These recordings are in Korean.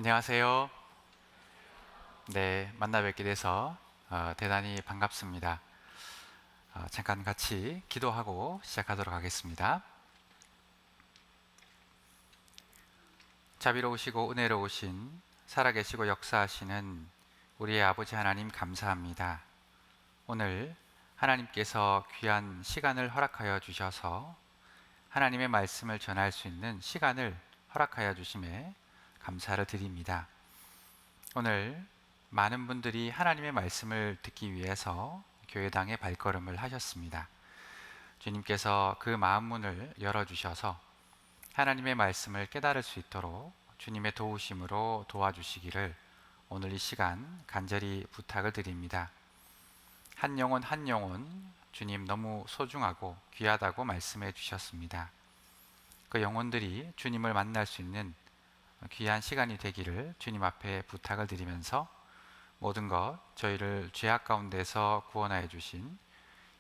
안녕하세요. 네, 만나 뵙게 돼서 대단히 반갑습니다. 잠깐 같이 기도하고 시작하도록 하겠습니다. 자비로우시고 은혜로우신 살아계시고 역사하시는 우리의 아버지 하나님 감사합니다. 오늘 하나님께서 귀한 시간을 허락하여 주셔서 하나님의 말씀을 전할 수 있는 시간을 허락하여 주심에 감사를 드립니다. 오늘 많은 분들이 하나님의 말씀을 듣기 위해서 교회당에 발걸음을 하셨습니다. 주님께서 그 마음 문을 열어주셔서 하나님의 말씀을 깨달을 수 있도록 주님의 도우심으로 도와주시기를 오늘 이 시간 간절히 부탁을 드립니다. 한 영혼 한 영혼 주님 너무 소중하고 귀하다고 말씀해 주셨습니다. 그 영혼들이 주님을 만날 수 있는 귀한 시간이 되기를 주님 앞에 부탁을 드리면서 모든 것 저희를 죄악 가운데서 구원하여 주신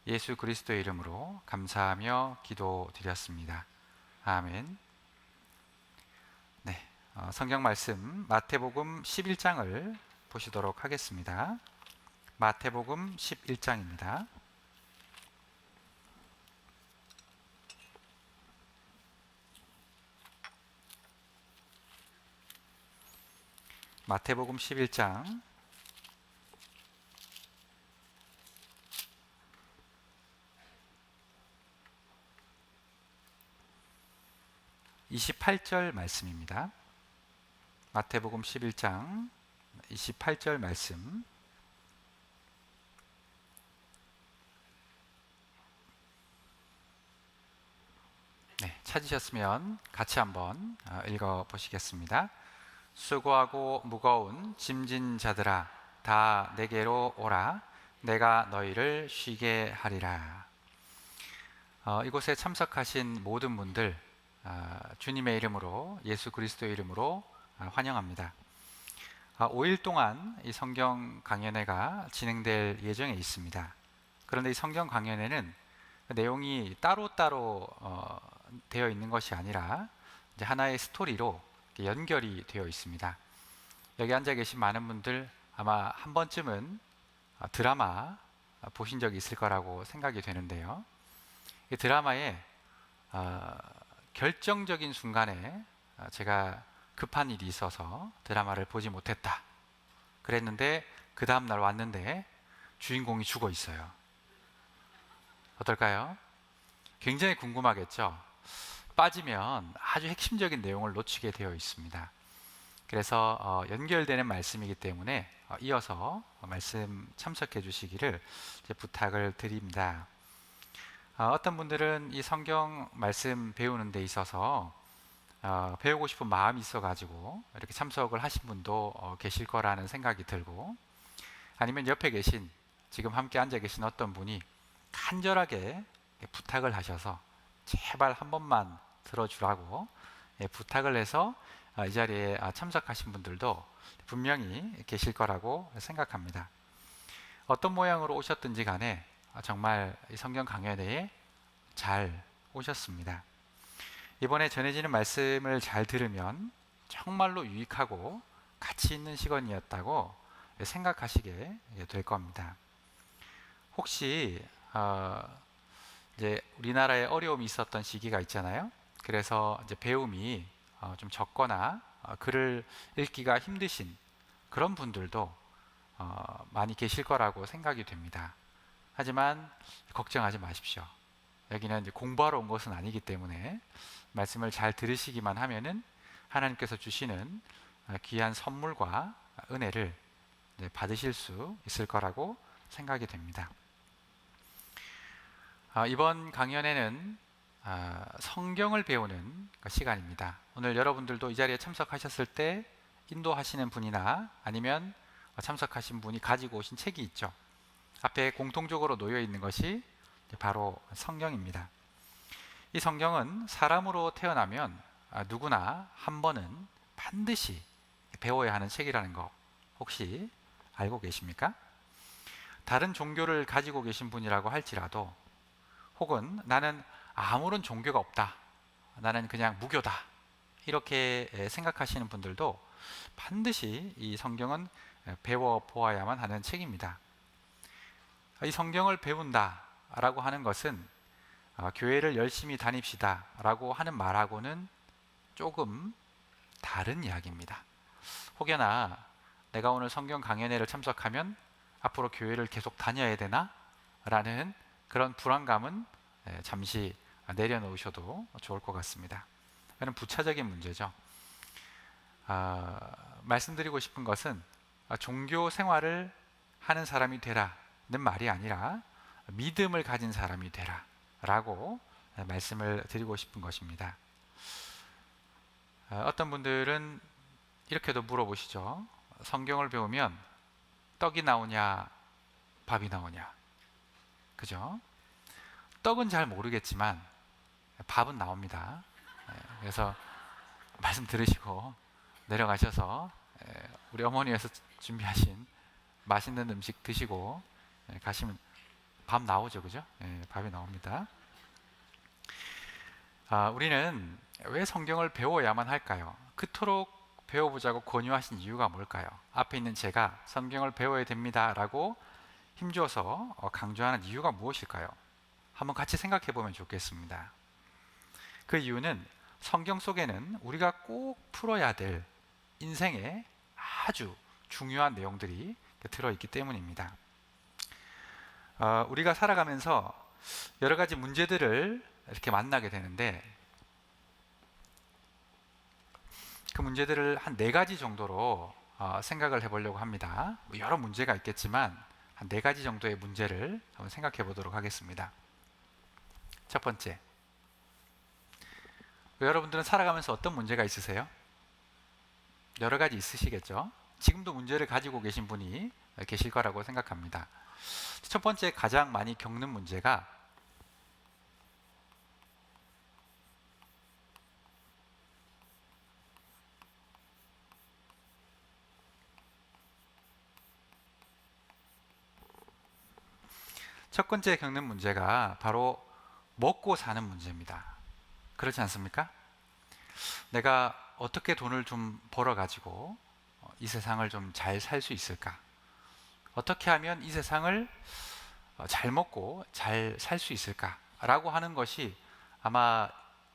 예수 그리스도의 이름으로 감사하며 기도드렸습니다. 아멘. 네, 성경 말씀 마태복음 11장을 보시도록 하겠습니다. 마태복음 11장입니다. 마태복음 11장 28절 말씀입니다. 마태복음 11장 28절 말씀. 네, 찾으셨으면 같이 한번 읽어 보시겠습니다. 수고하고 무거운 짐진 자들아 다 내게로 오라 내가 너희를 쉬게 하리라. 이곳에 참석하신 모든 분들 주님의 이름으로 예수 그리스도의 이름으로 환영합니다. 5일 동안 이 성경 강연회가 진행될 예정에 있습니다. 그런데 이 성경 강연회는 내용이 따로따로 되어 있는 것이 아니라 이제 하나의 스토리로 연결이 되어 있습니다. 여기 앉아 계신 많은 분들 아마 한 번쯤은 드라마 보신 적이 있을 거라고 생각이 되는데요. 이 드라마의 결정적인 순간에 제가 급한 일이 있어서 드라마를 보지 못했다 그랬는데 그 다음날 왔는데 주인공이 죽어 있어요. 어떨까요? 굉장히 궁금하겠죠? 빠지면 아주 핵심적인 내용을 놓치게 되어 있습니다. 그래서 연결되는 말씀이기 때문에 이어서 말씀 참석해 주시기를 부탁을 드립니다. 어떤 분들은 이 성경 말씀 배우는 데 있어서 배우고 싶은 마음이 있어가지고 이렇게 참석을 하신 분도 계실 거라는 생각이 들고, 아니면 옆에 계신 지금 함께 앉아 계신 어떤 분이 간절하게 부탁을 하셔서 제발 한 번만 들어주라고 부탁을 해서 이 자리에 참석하신 분들도 분명히 계실 거라고 생각합니다. 어떤 모양으로 오셨든지 간에 정말 이 성경 강연회에 잘 오셨습니다. 이번에 전해지는 말씀을 잘 들으면 정말로 유익하고 가치 있는 시간이었다고 생각하시게 될 겁니다. 혹시 이제 우리나라에 어려움이 있었던 시기가 있잖아요. 그래서 이제 배움이 좀 적거나 글을 읽기가 힘드신 그런 분들도 많이 계실 거라고 생각이 됩니다. 하지만 걱정하지 마십시오. 여기는 이제 공부하러 온 것은 아니기 때문에 말씀을 잘 들으시기만 하면은 하나님께서 주시는 귀한 선물과 은혜를 받으실 수 있을 거라고 생각이 됩니다. 이번 강연에는 성경을 배우는 시간입니다. 오늘 여러분들도 이 자리에 참석하셨을 때 인도하시는 분이나 아니면 참석하신 분이 가지고 오신 책이 있죠. 앞에 공통적으로 놓여 있는 것이 바로 성경입니다. 이 성경은 사람으로 태어나면 누구나 한 번은 반드시 배워야 하는 책이라는 거 혹시 알고 계십니까? 다른 종교를 가지고 계신 분이라고 할지라도, 혹은 나는 아무런 종교가 없다, 나는 그냥 무교다, 이렇게 생각하시는 분들도 반드시 이 성경은 배워 보아야만 하는 책입니다. 이 성경을 배운다라고 하는 것은 교회를 열심히 다닙시다라고 하는 말하고는 조금 다른 이야기입니다. 혹여나 내가 오늘 성경 강연회를 참석하면 앞으로 교회를 계속 다녀야 되나? 라는 그런 불안감은 잠시 내려놓으셔도 좋을 것 같습니다. 이는 부차적인 문제죠. 말씀드리고 싶은 것은 종교 생활을 하는 사람이 되라는 말이 아니라 믿음을 가진 사람이 되라 라고 말씀을 드리고 싶은 것입니다. 어떤 분들은 이렇게도 물어보시죠. 성경을 배우면 떡이 나오냐 밥이 나오냐, 그죠? 떡은 잘 모르겠지만 밥은 나옵니다. 그래서 말씀 들으시고 내려가셔서 우리 어머니에서 준비하신 맛있는 음식 드시고 가시면 밥 나오죠, 그죠? 밥이 나옵니다. 우리는 왜 성경을 배워야만 할까요? 그토록 배워보자고 권유하신 이유가 뭘까요? 앞에 있는 제가 성경을 배워야 됩니다 라고 힘줘서 강조하는 이유가 무엇일까요? 한번 같이 생각해 보면 좋겠습니다. 그 이유는 성경 속에는 우리가 꼭 풀어야 될 인생의 아주 중요한 내용들이 들어있기 때문입니다. 우리가 살아가면서 여러 가지 문제들을 이렇게 만나게 되는데 그 문제들을 한 4가지 정도로 생각을 해보려고 합니다. 여러 문제가 있겠지만 한 4가지 정도의 문제를 한번 생각해 보도록 하겠습니다. 첫 번째, 여러분들은 살아가면서 어떤 문제가 있으세요? 여러 가지 있으시겠죠? 지금도 문제를 가지고 계신 분이 계실 거라고 생각합니다. 첫 번째 가장 많이 겪는 문제가 첫 번째 겪는 문제가 바로 먹고 사는 문제입니다. 그렇지 않습니까? 내가 어떻게 돈을 좀 벌어가지고 이 세상을 좀 잘 살 수 있을까? 어떻게 하면 이 세상을 잘 먹고 잘 살 수 있을까? 라고 하는 것이 아마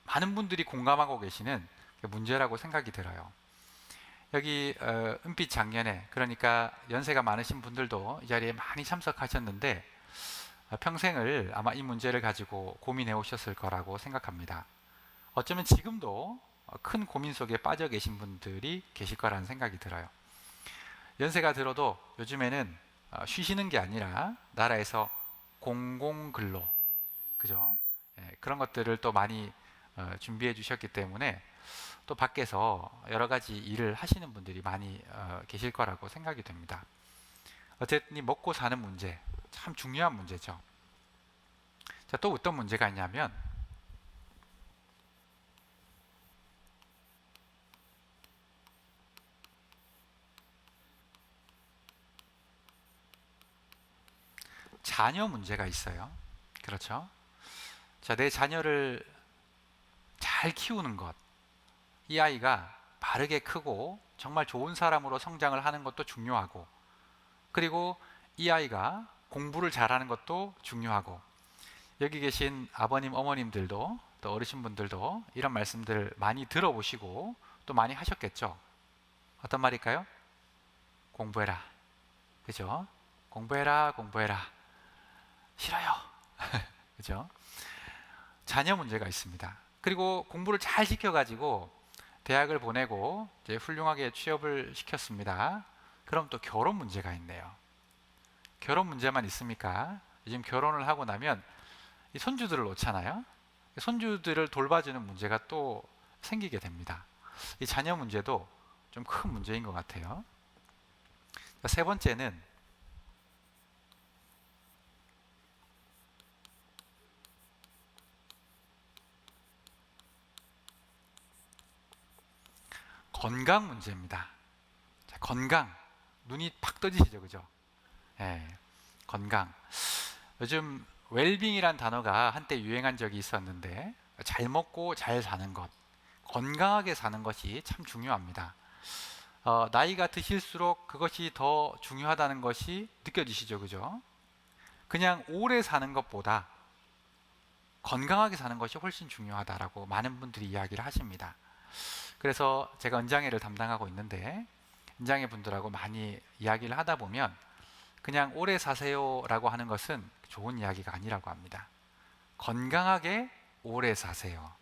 많은 분들이 공감하고 계시는 문제라고 생각이 들어요. 여기 은빛 작년에, 그러니까 연세가 많으신 분들도 이 자리에 많이 참석하셨는데 평생을 아마 이 문제를 가지고 고민해 오셨을 거라고 생각합니다. 어쩌면 지금도 큰 고민 속에 빠져 계신 분들이 계실 거라는 생각이 들어요. 연세가 들어도 요즘에는 쉬시는 게 아니라 나라에서 공공근로, 그죠? 그런 것들을 또 많이 준비해 주셨기 때문에 또 밖에서 여러 가지 일을 하시는 분들이 많이 계실 거라고 생각이 됩니다. 어쨌든 이 먹고 사는 문제 참 중요한 문제죠. 자, 또 어떤 문제가 있냐면 자녀 문제가 있어요. 그렇죠? 자, 내 자녀를 잘 키우는 것, 이 아이가 바르게 크고 정말 좋은 사람으로 성장을 하는 것도 중요하고, 그리고 이 아이가 공부를 잘하는 것도 중요하고, 여기 계신 아버님, 어머님들도 또 어르신분들도 이런 말씀들 많이 들어보시고 또 많이 하셨겠죠. 어떤 말일까요? 공부해라, 그죠? 공부해라, 공부해라. 싫어요. 그죠? 자녀 문제가 있습니다. 그리고 공부를 잘 시켜가지고 대학을 보내고 이제 훌륭하게 취업을 시켰습니다. 그럼 또 결혼 문제가 있네요. 결혼 문제만 있습니까? 요즘 결혼을 하고 나면 이 손주들을 놓잖아요. 손주들을 돌봐주는 문제가 또 생기게 됩니다. 이 자녀 문제도 좀 큰 문제인 것 같아요. 세 번째는 건강 문제입니다. 자, 건강, 눈이 팍 떠지시죠, 그죠? 건강. 요즘 웰빙이란 단어가 한때 유행한 적이 있었는데 잘 먹고 잘 사는 것, 건강하게 사는 것이 참 중요합니다. 나이가 드실수록 그것이 더 중요하다는 것이 느껴지시죠, 그죠? 그냥 오래 사는 것보다 건강하게 사는 것이 훨씬 중요하다라고 많은 분들이 이야기를 하십니다. 그래서 제가 은장회를 담당하고 있는데 은장회 분들하고 많이 이야기를 하다 보면 그냥 오래 사세요라고 하는 것은 좋은 이야기가 아니라고 합니다. 건강하게 오래 사세요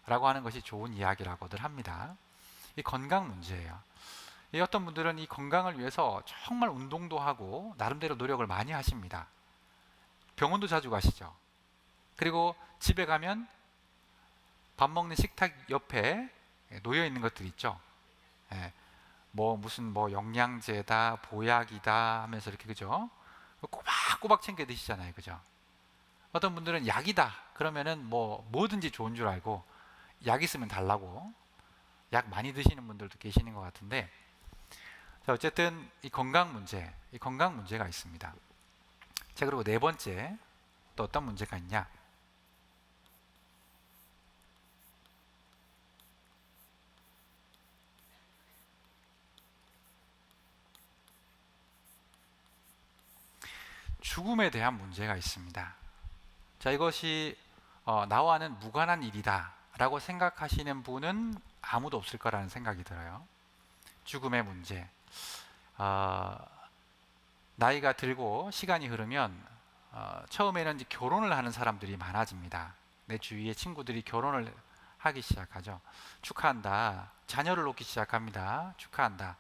라고 하는 것이 좋은 이야기라고들 합니다. 이 건강 문제예요. 어떤 분들은 이 건강을 위해서 정말 운동도 하고 나름대로 노력을 많이 하십니다. 병원도 자주 가시죠. 그리고 집에 가면 밥 먹는 식탁 옆에 놓여 있는 것들 있죠. 무슨 영양제다, 보약이다 하면서 이렇게, 그죠? 꼬박꼬박 챙겨 드시잖아요, 그죠? 어떤 분들은 약이다 그러면은 뭐든지 좋은 줄 알고 약 있으면 달라고 약 많이 드시는 분들도 계시는 것 같은데, 자, 어쨌든 이 건강 문제가 있습니다. 자, 그리고 네 번째 또 어떤 문제가 있냐? 죽음에 대한 문제가 있습니다. 자, 이것이 나와는 무관한 일이다 라고 생각하시는 분은 아무도 없을 거라는 생각이 들어요. 죽음의 문제. 나이가 들고 시간이 흐르면 처음에는 이제 결혼을 하는 사람들이 많아집니다. 내 주위의 친구들이 결혼을 하기 시작하죠. 축하한다. 자녀를 놓기 시작합니다. 축하한다.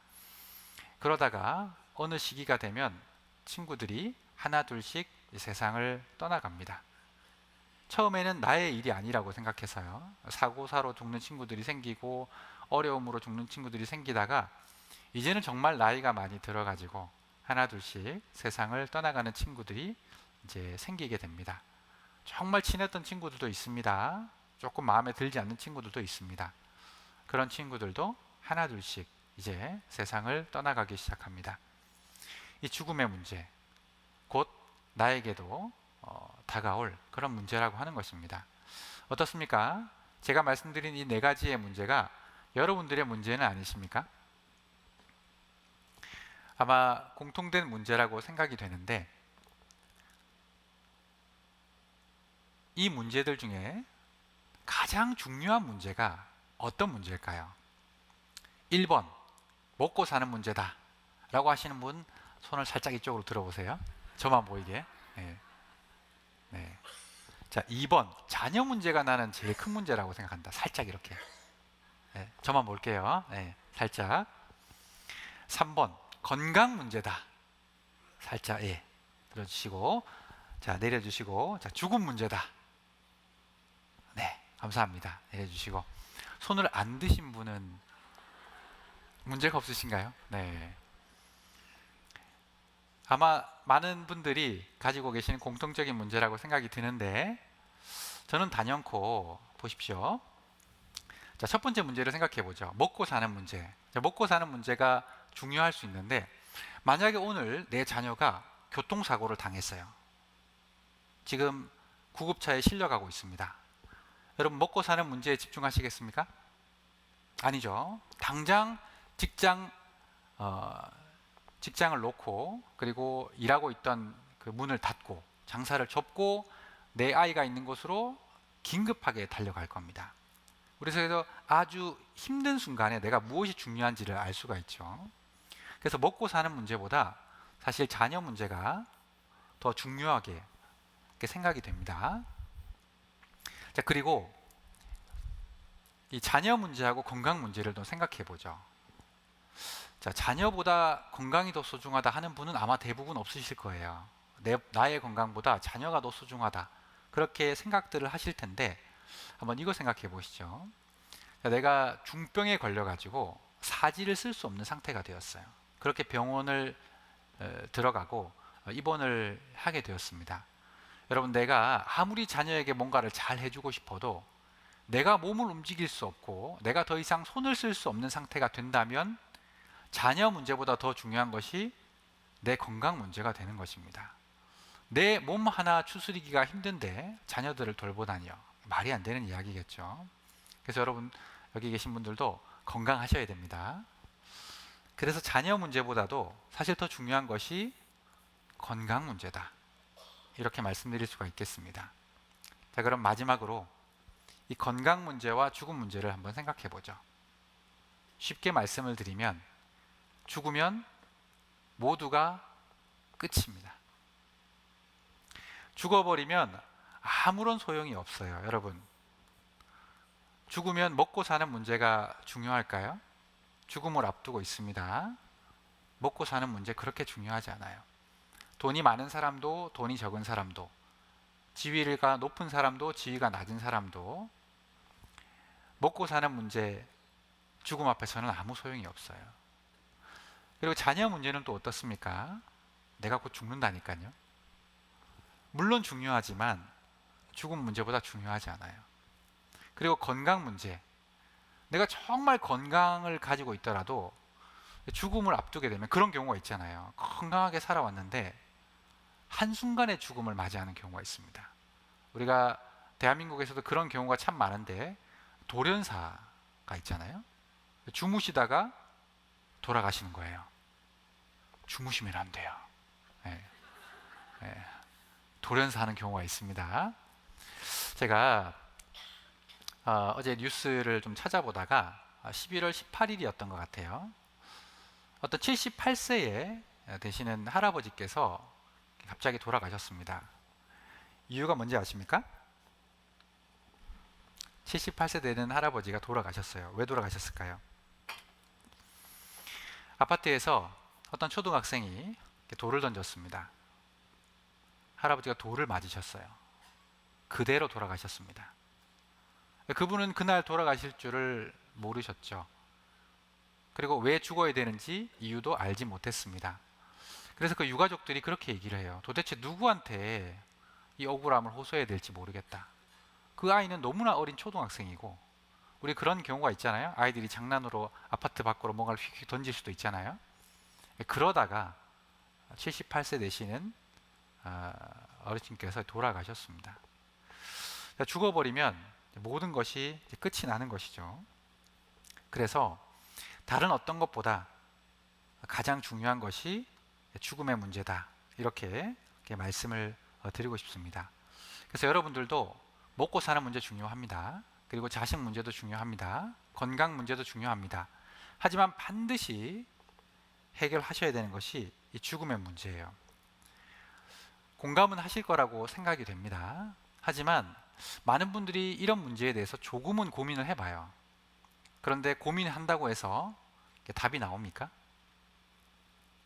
그러다가 어느 시기가 되면 친구들이 하나 둘씩 세상을 떠나갑니다. 처음에는 나의 일이 아니라고 생각해서요. 사고사로 죽는 친구들이 생기고 어려움으로 죽는 친구들이 생기다가 이제는 정말 나이가 많이 들어가지고 하나 둘씩 세상을 떠나가는 친구들이 이제 생기게 됩니다. 정말 친했던 친구들도 있습니다. 조금 마음에 들지 않는 친구들도 있습니다. 그런 친구들도 하나 둘씩 이제 세상을 떠나가기 시작합니다. 이 죽음의 문제, 곧 나에게도 다가올 그런 문제라고 하는 것입니다. 어떻습니까? 제가 말씀드린 이 네 가지의 문제가 여러분들의 문제는 아니십니까? 아마 공통된 문제라고 생각이 되는데, 이 문제들 중에 가장 중요한 문제가 어떤 문제일까요? 1번, 먹고 사는 문제다 라고 하시는 분 손을 살짝 이쪽으로 들어보세요. 저만 보이게. 네. 자, 2번, 자녀 문제가 나는 제일 큰 문제라고 생각한다. 살짝 이렇게. 저만 볼게요. 살짝. 3번, 건강 문제다. 살짝 들어주시고, 자, 내려주시고, 자, 죽음 문제다. 네, 감사합니다. 내려주시고, 손을 안 드신 분은 문제가 없으신가요? 네. 아마 많은 분들이 가지고 계시는 공통적인 문제라고 생각이 드는데, 저는 단연코 보십시오. 자, 첫 번째 문제를 생각해 보죠. 먹고 사는 문제. 자, 먹고 사는 문제가 중요할 수 있는데, 만약에 오늘 내 자녀가 교통사고를 당했어요. 지금 구급차에 실려가고 있습니다. 여러분, 먹고 사는 문제에 집중하시겠습니까? 아니죠. 당장 직장을 놓고, 그리고 일하고 있던 그 문을 닫고 장사를 접고 내 아이가 있는 곳으로 긴급하게 달려갈 겁니다. 그래서 아주 힘든 순간에 내가 무엇이 중요한지를 알 수가 있죠. 그래서 먹고 사는 문제보다 사실 자녀 문제가 더 중요하게 생각이 됩니다. 자, 그리고 이 자녀 문제하고 건강 문제를 또 생각해 보죠. 자, 자녀보다 건강이 더 소중하다 하는 분은 아마 대부분 없으실 거예요. 나의 건강보다 자녀가 더 소중하다, 그렇게 생각들을 하실 텐데, 한번 이거 생각해 보시죠. 자, 내가 중병에 걸려가지고 사지를 쓸 수 없는 상태가 되었어요. 그렇게 병원을 들어가고 입원을 하게 되었습니다. 여러분, 내가 아무리 자녀에게 뭔가를 잘 해주고 싶어도 내가 몸을 움직일 수 없고 내가 더 이상 손을 쓸 수 없는 상태가 된다면 자녀 문제보다 더 중요한 것이 내 건강 문제가 되는 것입니다. 내 몸 하나 추스리기가 힘든데 자녀들을 돌보다니요. 말이 안 되는 이야기겠죠. 그래서 여러분, 여기 계신 분들도 건강하셔야 됩니다. 그래서 자녀 문제보다도 사실 더 중요한 것이 건강 문제다, 이렇게 말씀드릴 수가 있겠습니다. 자, 그럼 마지막으로 이 건강 문제와 죽음 문제를 한번 생각해 보죠. 쉽게 말씀을 드리면 죽으면 모두가 끝입니다. 죽어버리면 아무런 소용이 없어요. 여러분, 죽으면 먹고 사는 문제가 중요할까요? 죽음을 앞두고 있습니다. 먹고 사는 문제 그렇게 중요하지 않아요. 돈이 많은 사람도 돈이 적은 사람도, 지위가 높은 사람도 지위가 낮은 사람도 먹고 사는 문제, 죽음 앞에서는 아무 소용이 없어요. 그리고 자녀 문제는 또 어떻습니까? 내가 곧 죽는다니까요. 물론 중요하지만 죽음 문제보다 중요하지 않아요. 그리고 건강 문제, 내가 정말 건강을 가지고 있더라도 죽음을 앞두게 되면 그런 경우가 있잖아요. 건강하게 살아왔는데 한순간에 죽음을 맞이하는 경우가 있습니다. 우리가 대한민국에서도 그런 경우가 참 많은데, 돌연사가 있잖아요. 주무시다가 돌아가시는 거예요. 주무시면 안 돼요. 네. 네. 돌연사하는 경우가 있습니다. 제가 어제 뉴스를 좀 찾아보다가 11월 18일이었던 것 같아요. 어떤 78세에 되시는 할아버지께서 갑자기 돌아가셨습니다. 이유가 뭔지 아십니까? 78세 되는 할아버지가 돌아가셨어요. 왜 돌아가셨을까요? 아파트에서 어떤 초등학생이 돌을 던졌습니다. 할아버지가 돌을 맞으셨어요. 그대로 돌아가셨습니다. 그분은 그날 돌아가실 줄을 모르셨죠. 그리고 왜 죽어야 되는지 이유도 알지 못했습니다. 그래서 그 유가족들이 그렇게 얘기를 해요. 도대체 누구한테 이 억울함을 호소해야 될지 모르겠다. 그 아이는 너무나 어린 초등학생이고, 우리 그런 경우가 있잖아요. 아이들이 장난으로 아파트 밖으로 뭔가를 휙휙 던질 수도 있잖아요. 그러다가 78세 되시는 어르신께서 돌아가셨습니다. 죽어버리면 모든 것이 끝이 나는 것이죠. 그래서 다른 어떤 것보다 가장 중요한 것이 죽음의 문제다, 이렇게 말씀을 드리고 싶습니다. 그래서 여러분들도 먹고 사는 문제 중요합니다. 그리고 자식 문제도 중요합니다. 건강 문제도 중요합니다. 하지만 반드시 해결하셔야 되는 것이 이 죽음의 문제예요. 공감은 하실 거라고 생각이 됩니다. 하지만 많은 분들이 이런 문제에 대해서 조금은 고민을 해봐요. 그런데 고민한다고 해서 답이 나옵니까?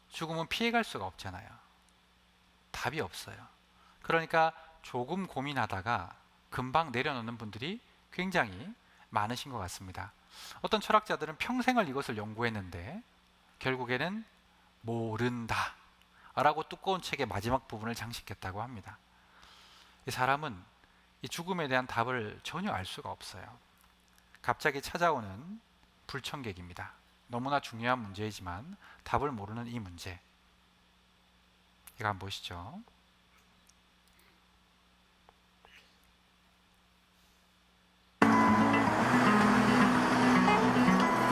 죽음은 피해갈 수가 없잖아요. 답이 없어요. 그러니까 조금 고민하다가 금방 내려놓는 분들이 굉장히 많으신 것 같습니다. 어떤 철학자들은 평생을 이것을 연구했는데 결국에는 모른다 라고 두꺼운 책의 마지막 부분을 장식했다고 합니다. 이 사람은 이 죽음에 대한 답을 전혀 알 수가 없어요. 갑자기 찾아오는 불청객입니다. 너무나 중요한 문제이지만 답을 모르는 이 문제, 이거 한번 보시죠.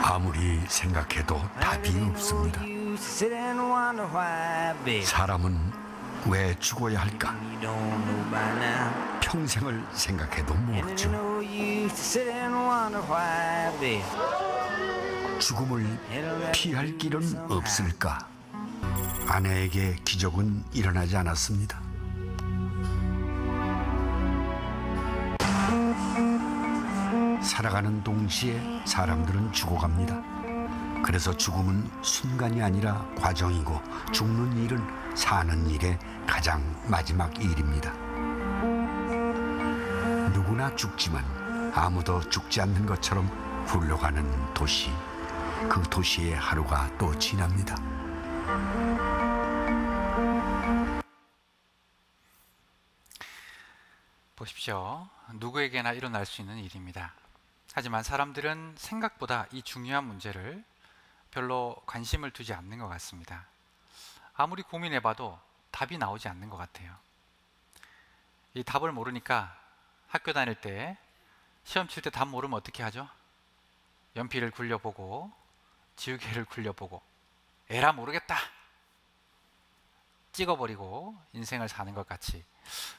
아무리 생각해도 답이 없습니다. 사람은 왜 죽어야 할까? 평생을 생각해도 모르죠. 죽음을 피할 길은 없을까? 아내에게 기적은 일어나지 않았습니다. 살아가는 동시에 사람들은 죽어갑니다. 그래서 죽음은 순간이 아니라 과정이고, 죽는 일은 사는 일의 가장 마지막 일입니다. 누구나 죽지만 아무도 죽지 않는 것처럼 흘러가는 도시, 그 도시의 하루가 또 지납니다. 보십시오. 누구에게나 일어날 수 있는 일입니다. 하지만 사람들은 생각보다 이 중요한 문제를 별로 관심을 두지 않는 것 같습니다. 아무리 고민해봐도 답이 나오지 않는 것 같아요. 이 답을 모르니까 학교 다닐 때 시험 칠 때 답 모르면 어떻게 하죠? 연필을 굴려보고 지우개를 굴려보고 에라 모르겠다 찍어버리고 인생을 사는 것 같이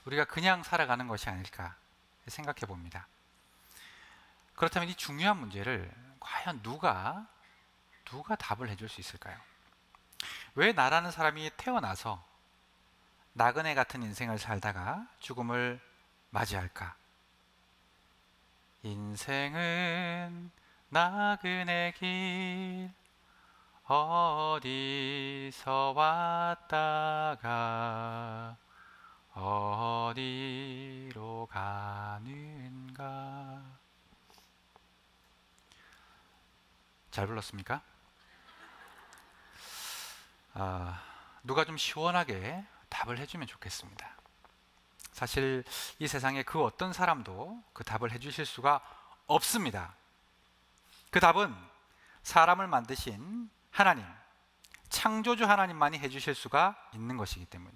우리가 그냥 살아가는 것이 아닐까 생각해 봅니다. 그렇다면 이 중요한 문제를 과연 누가 답을 해줄 수 있을까요? 왜 나라는 사람이 태어나서 나그네 같은 인생을 살다가 죽음을 맞이할까? 인생은 나그네 길 어디서 왔다가 어디로 가는가? 잘 불렀습니까? 누가 좀 시원하게 답을 해주면 좋겠습니다. 사실 이 세상에 그 어떤 사람도 그 답을 해주실 수가 없습니다. 그 답은 사람을 만드신 하나님, 창조주 하나님만이 해주실 수가 있는 것이기 때문에,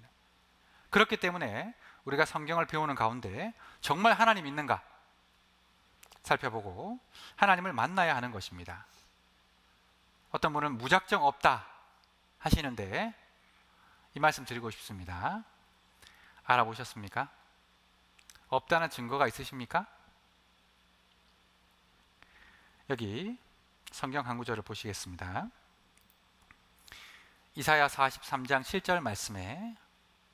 그렇기 때문에 우리가 성경을 배우는 가운데 정말 하나님 있는가 살펴보고 하나님을 만나야 하는 것입니다. 어떤 분은 무작정 없다 하시는데 이 말씀 드리고 싶습니다. 알아보셨습니까? 없다는 증거가 있으십니까? 여기 성경 한 구절을 보시겠습니다. 이사야 43장 7절 말씀에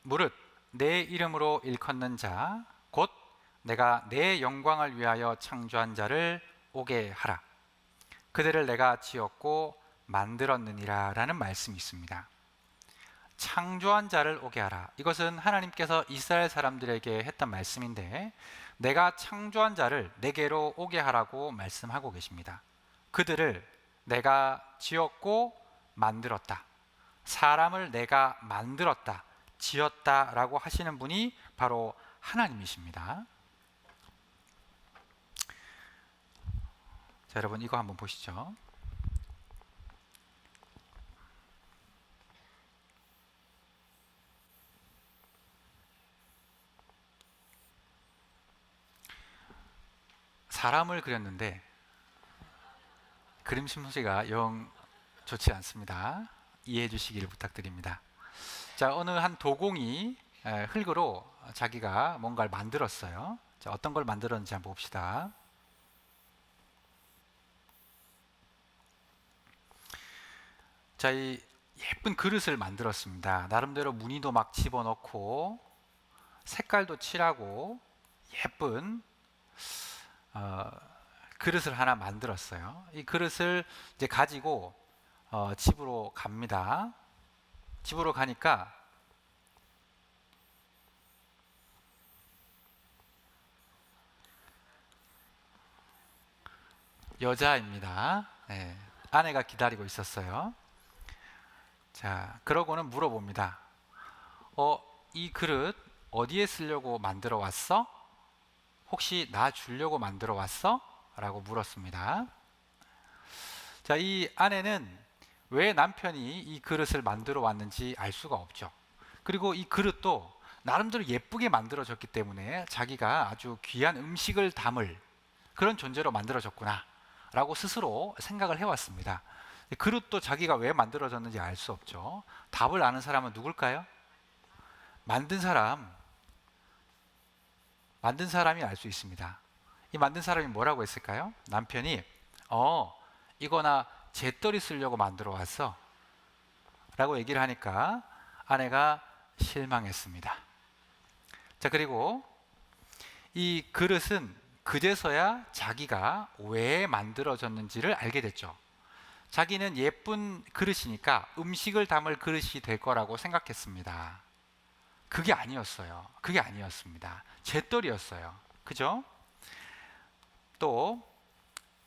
무릇 내 이름으로 일컫는 자 곧 내가 내 영광을 위하여 창조한 자를 오게 하라. 그들을 내가 지었고 만들었느니라 라는 말씀이 있습니다. 창조한 자를 오게 하라. 이것은 하나님께서 이스라엘 사람들에게 했던 말씀인데 내가 창조한 자를 내게로 오게 하라고 말씀하고 계십니다. 그들을 내가 지었고 만들었다. 사람을 내가 만들었다, 지었다라고 하시는 분이 바로 하나님이십니다. 자, 여러분 이거 한번 보시죠. 사람을 그렸는데 그림 솜씨가 영 좋지 않습니다. 이해해 주시기를 부탁드립니다. 자, 어느 한 도공이 흙으로 자기가 뭔가를 만들었어요. 자, 어떤 걸 만들었는지 한번 봅시다. 자, 이 예쁜 그릇을 만들었습니다. 나름대로 무늬도 막 집어넣고 색깔도 칠하고 예쁜 그릇을 하나 만들었어요. 이 그릇을 이제 가지고 집으로 갑니다. 집으로 가니까 여자입니다. 네, 아내가 기다리고 있었어요. 자, 그러고는 물어봅니다. 이 그릇 어디에 쓰려고 만들어 왔어? 혹시 나 주려고 만들어 왔어? 라고 물었습니다. 자, 이 아내는 왜 남편이 이 그릇을 만들어 왔는지 알 수가 없죠. 그리고 이 그릇도 나름대로 예쁘게 만들어졌기 때문에 자기가 아주 귀한 음식을 담을 그런 존재로 만들어졌구나 라고 스스로 생각을 해왔습니다. 그릇도 자기가 왜 만들어졌는지 알 수 없죠. 답을 아는 사람은 누굴까요? 만든 사람이 알 수 있습니다. 이 만든 사람이 뭐라고 했을까요? 남편이 이거 나 재떨이 쓰려고 만들어 왔어 라고 얘기를 하니까 아내가 실망했습니다. 자, 그리고 이 그릇은 그제서야 자기가 왜 만들어졌는지를 알게 됐죠. 자기는 예쁜 그릇이니까 음식을 담을 그릇이 될 거라고 생각했습니다. 그게 아니었어요. 그게 아니었습니다. 재떨이었어요. 그죠? 또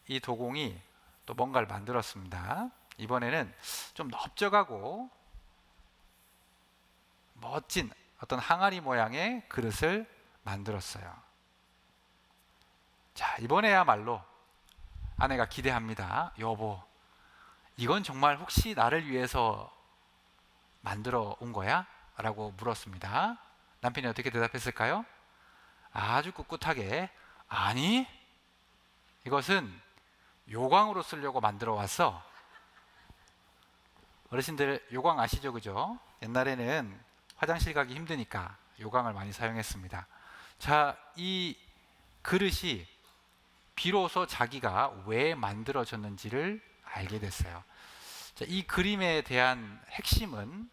이 도공이 또 뭔가를 만들었습니다. 이번에는 좀 넓적하고 멋진 어떤 항아리 모양의 그릇을 만들었어요. 자, 이번에야말로 아내가 기대합니다. 여보, 이건 정말 혹시 나를 위해서 만들어 온 거야? 라고 물었습니다. 남편이 어떻게 대답했을까요? 아주 꿋꿋하게 아니, 이것은 요광으로 쓰려고 만들어 왔어 어르신들 요강 아시죠, 그죠? 옛날에는 화장실 가기 힘드니까 요강을 많이 사용했습니다. 자, 이 그릇이 비로소 자기가 왜 만들어졌는지를 알게 됐어요. 자, 이 그림에 대한 핵심은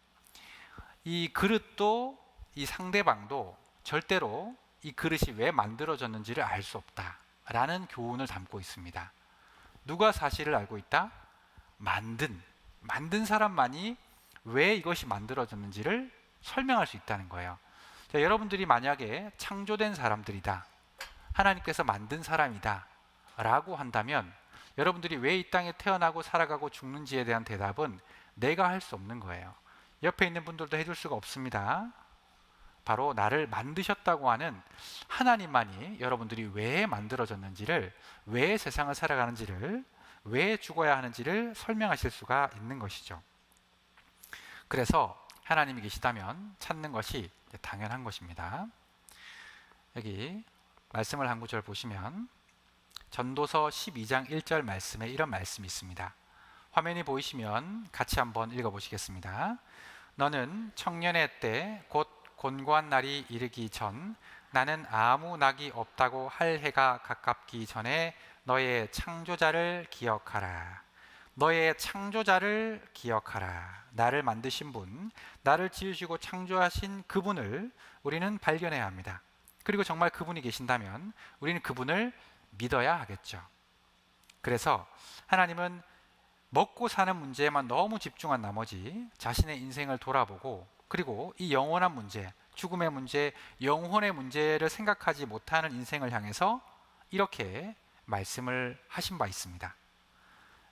이 그릇도 이 상대방도 절대로 이 그릇이 왜 만들어졌는지를 알 수 없다라는 교훈을 담고 있습니다. 누가 사실을 알고 있다? 만든 사람만이 왜 이것이 만들어졌는지를 설명할 수 있다는 거예요. 자, 여러분들이 만약에 창조된 사람들이다, 하나님께서 만든 사람이다 라고 한다면 여러분들이 왜 이 땅에 태어나고 살아가고 죽는지에 대한 대답은 내가 할 수 없는 거예요. 옆에 있는 분들도 해줄 수가 없습니다. 바로 나를 만드셨다고 하는 하나님만이 여러분들이 왜 만들어졌는지를, 왜 세상을 살아가는지를, 왜 죽어야 하는지를 설명하실 수가 있는 것이죠. 그래서 하나님이 계시다면 찾는 것이 당연한 것입니다. 여기 말씀을 한 구절 보시면 전도서 12장 1절 말씀에 이런 말씀이 있습니다. 화면이 보이시면 같이 한번 읽어보시겠습니다. 너는 청년의 때 곧 곤고한 날이 이르기 전, 나는 아무 낙이 없다고 할 해가 가깝기 전에 너의 창조자를 기억하라. 너의 창조자를 기억하라. 나를 만드신 분, 나를 지으시고 창조하신 그분을 우리는 발견해야 합니다. 그리고 정말 그분이 계신다면 우리는 그분을 믿어야 하겠죠. 그래서 하나님은 먹고 사는 문제에만 너무 집중한 나머지 자신의 인생을 돌아보고, 그리고 이 영원한 문제, 죽음의 문제, 영혼의 문제를 생각하지 못하는 인생을 향해서 이렇게 말씀을 하신 바 있습니다.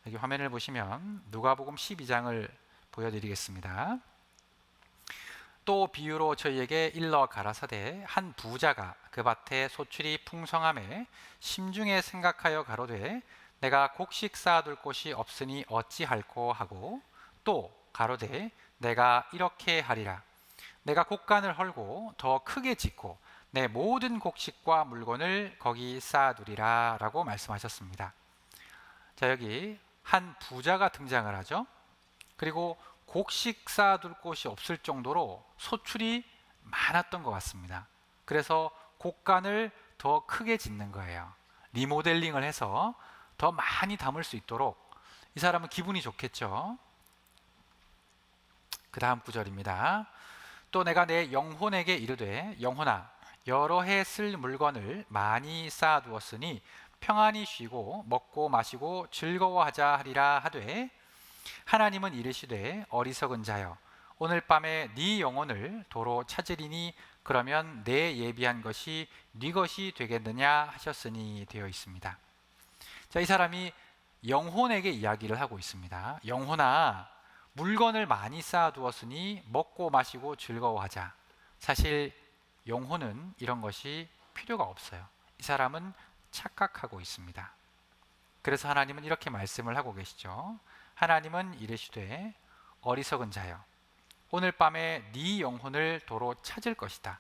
여기 화면을 보시면 누가복음 12장을 보여드리겠습니다. 또 비유로 저희에게 일러 가라사대 한 부자가 그 밭에 소출이 풍성함에 심중에 생각하여 가로되 내가 곡식 쌓아둘 곳이 없으니 어찌할꼬 하고, 또 가로되 내가 이렇게 하리라. 내가 곡간을 헐고 더 크게 짓고 내 모든 곡식과 물건을 거기 쌓아두리라 라고 말씀하셨습니다. 자, 여기 한 부자가 등장을 하죠. 그리고 곡식 쌓아둘 곳이 없을 정도로 소출이 많았던 것 같습니다. 그래서 곡간을 더 크게 짓는 거예요. 리모델링을 해서 더 많이 담을 수 있도록. 이 사람은 기분이 좋겠죠. 그 다음 구절입니다. 또 내가 내 영혼에게 이르되 영혼아, 여러 해 쓸 물건을 많이 쌓아두었으니 평안히 쉬고 먹고 마시고 즐거워하자 하리라 하되, 하나님은 이르시되 어리석은 자여, 오늘 밤에 네 영혼을 도로 찾으리니 그러면 내 예비한 것이 네 것이 되겠느냐 하셨으니 되어 있습니다. 자, 이 사람이 영혼에게 이야기를 하고 있습니다. 영혼아, 물건을 많이 쌓아두었으니 먹고 마시고 즐거워하자. 사실 영혼은 이런 것이 필요가 없어요. 이 사람은 착각하고 있습니다. 그래서 하나님은 이렇게 말씀을 하고 계시죠. 하나님은 이르시되 어리석은 자여, 오늘 밤에 네 영혼을 도로 찾을 것이다.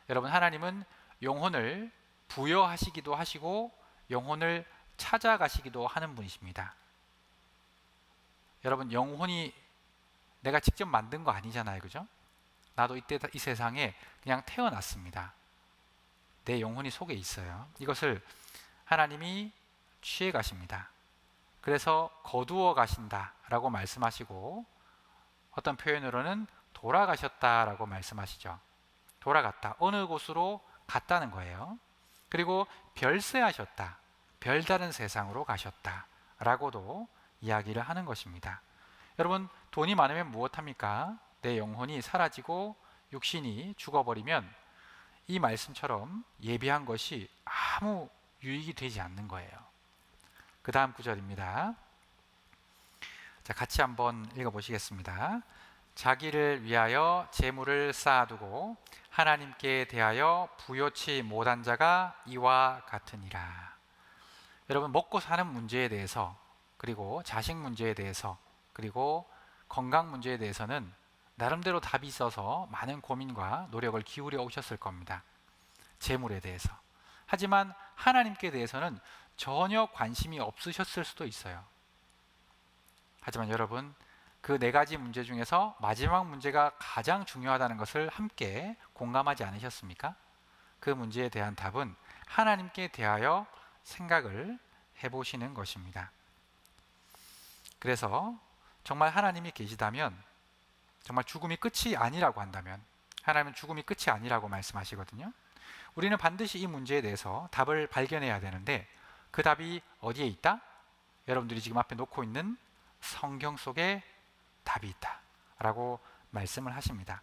여러분, 하나님은 영혼을 부여하시기도 하시고 영혼을 찾아가시기도 하는 분이십니다. 여러분, 영혼이 내가 직접 만든 거 아니잖아요, 그죠? 나도 이때 이 세상에 그냥 태어났습니다. 내 영혼이 속에 있어요. 이것을 하나님이 취해 가십니다. 그래서 거두어 가신다라고 말씀하시고, 어떤 표현으로는 돌아가셨다라고 말씀하시죠. 돌아갔다, 어느 곳으로 갔다는 거예요. 그리고 별세하셨다, 별다른 세상으로 가셨다라고도 이야기를 하는 것입니다. 여러분, 돈이 많으면 무엇합니까? 내 영혼이 사라지고 육신이 죽어버리면 이 말씀처럼 예비한 것이 아무 유익이 되지 않는 거예요. 그 다음 구절입니다. 자, 같이 한번 읽어보시겠습니다. 자기를 위하여 재물을 쌓아두고 하나님께 대하여 부요치 못한 자가 이와 같으니라. 여러분, 먹고 사는 문제에 대해서, 그리고 자식 문제에 대해서, 그리고 건강 문제에 대해서는 나름대로 답이 있어서 많은 고민과 노력을 기울여 오셨을 겁니다. 재물에 대해서. 하지만 하나님께 대해서는 전혀 관심이 없으셨을 수도 있어요. 하지만 여러분, 그 네 가지 문제 중에서 마지막 문제가 가장 중요하다는 것을 함께 공감하지 않으셨습니까? 그 문제에 대한 답은 하나님께 대하여 생각을 해보시는 것입니다. 그래서 정말 하나님이 계시다면, 정말 죽음이 끝이 아니라고 한다면, 하나님은 죽음이 끝이 아니라고 말씀하시거든요. 우리는 반드시 이 문제에 대해서 답을 발견해야 되는데, 그 답이 어디에 있다? 여러분들이 지금 앞에 놓고 있는 성경 속에 답이 있다 라고 말씀을 하십니다.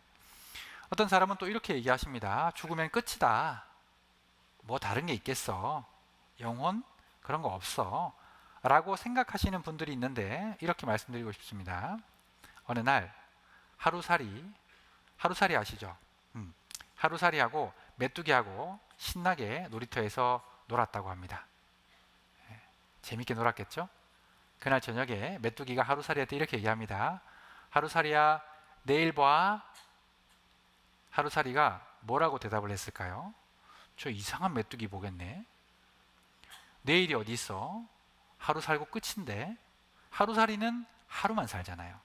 어떤 사람은 또 이렇게 얘기하십니다. 죽으면 끝이다. 뭐 다른 게 있겠어. 영혼? 그런 거 없어. 라고 생각하시는 분들이 있는데, 이렇게 말씀드리고 싶습니다. 어느 날 하루살이 아시죠? 하루살이하고 메뚜기하고 신나게 놀이터에서 놀았다고 합니다. 재밌게 놀았겠죠? 그날 저녁에 메뚜기가 하루살이한테 이렇게 얘기합니다. 하루살이야, 내일 봐. 하루살이가 뭐라고 대답을 했을까요? 저 이상한 메뚜기 보겠네. 내일이 어디 있어? 하루 살고 끝인데. 하루살이는 하루만 살잖아요.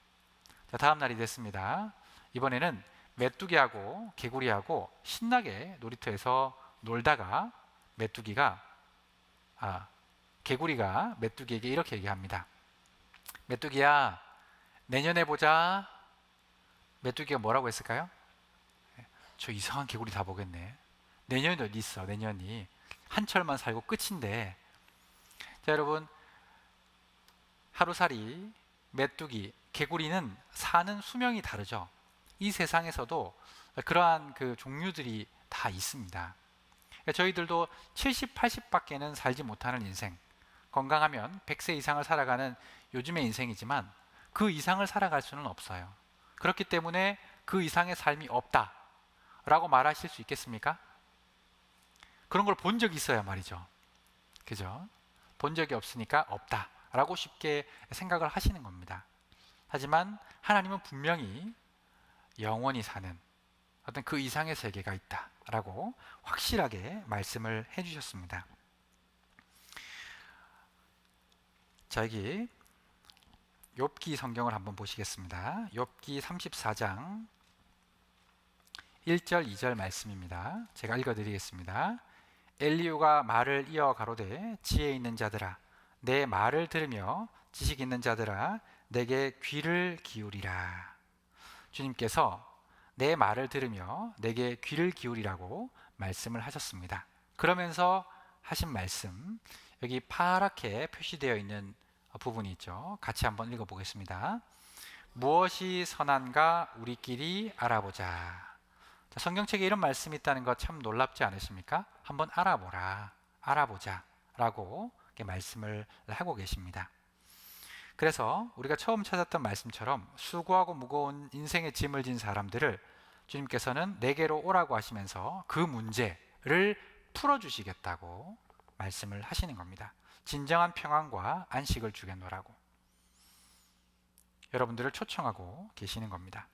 자, 다음 날이 됐습니다. 이번에는 메뚜기하고 개구리하고 신나게 놀이터에서 놀다가 개구리가 메뚜기에게 이렇게 얘기합니다. 메뚜기야, 내년에 보자. 메뚜기가 뭐라고 했을까요? 저 이상한 개구리 다 보겠네. 내년이 어디 있어? 내년이 한철만 살고 끝인데. 자, 여러분, 하루살이, 메뚜기, 개구리는 사는 수명이 다르죠. 이 세상에서도 그러한 그 종류들이 다 있습니다. 그러니까 저희들도 70, 80밖에는 살지 못하는 인생, 건강하면 100세 이상을 살아가는 요즘의 인생이지만 그 이상을 살아갈 수는 없어요. 그렇기 때문에 그 이상의 삶이 없다 라고 말하실 수 있겠습니까? 그런 걸 본 적이 있어야 말이죠. 그죠? 본 적이 없으니까 없다 라고 쉽게 생각을 하시는 겁니다. 하지만 하나님은 분명히 영원히 사는 어떤 그 이상의 세계가 있다 라고 확실하게 말씀을 해주셨습니다. 자, 여기 욥기 성경을 한번 보시겠습니다. 욥기 34장 1절 2절 말씀입니다. 제가 읽어드리겠습니다. 엘리후가 말을 이어 가로되 지혜 있는 자들아 내 말을 들으며 지식 있는 자들아 내게 귀를 기울이라. 주님께서 내 말을 들으며 내게 귀를 기울이라고 말씀을 하셨습니다. 그러면서 하신 말씀, 여기 파랗게 표시되어 있는 부분이 있죠. 같이 한번 읽어보겠습니다. 무엇이 선한가 우리끼리 알아보자. 자, 성경책에 이런 말씀이 있다는 거 참 놀랍지 않으십니까? 한번 알아보자 라고 말씀을 하고 계십니다. 그래서 우리가 처음 찾았던 말씀처럼 수고하고 무거운 인생의 짐을 진 사람들을 주님께서는 내게로 오라고 하시면서 그 문제를 풀어주시겠다고 말씀을 하시는 겁니다. 진정한 평안과 안식을 주겠노라고 여러분들을 초청하고 계시는 겁니다.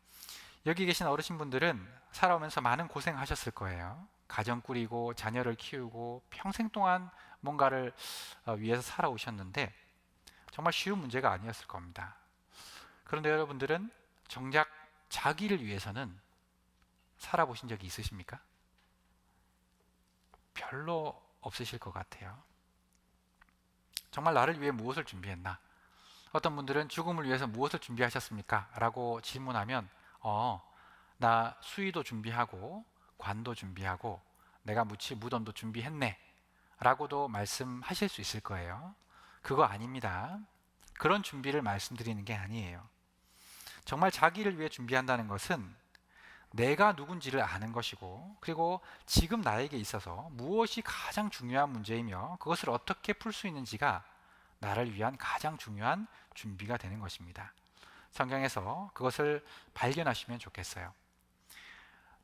여기 계신 어르신분들은 살아오면서 많은 고생하셨을 거예요. 가정 꾸리고 자녀를 키우고 평생 동안 뭔가를 위해서 살아오셨는데 정말 쉬운 문제가 아니었을 겁니다. 그런데 여러분들은 정작 자기를 위해서는 살아보신 적이 있으십니까? 별로 없으실 것 같아요. 정말 나를 위해 무엇을 준비했나? 어떤 분들은 죽음을 위해서 무엇을 준비하셨습니까? 라고 질문하면 나 수의도 준비하고 관도 준비하고 내가 묻힐 무덤도 준비했네 라고도 말씀하실 수 있을 거예요. 그거 아닙니다. 그런 준비를 말씀드리는 게 아니에요. 정말 자기를 위해 준비한다는 것은 내가 누군지를 아는 것이고, 그리고 지금 나에게 있어서 무엇이 가장 중요한 문제이며 그것을 어떻게 풀 수 있는지가 나를 위한 가장 중요한 준비가 되는 것입니다. 성경에서 그것을 발견하시면 좋겠어요.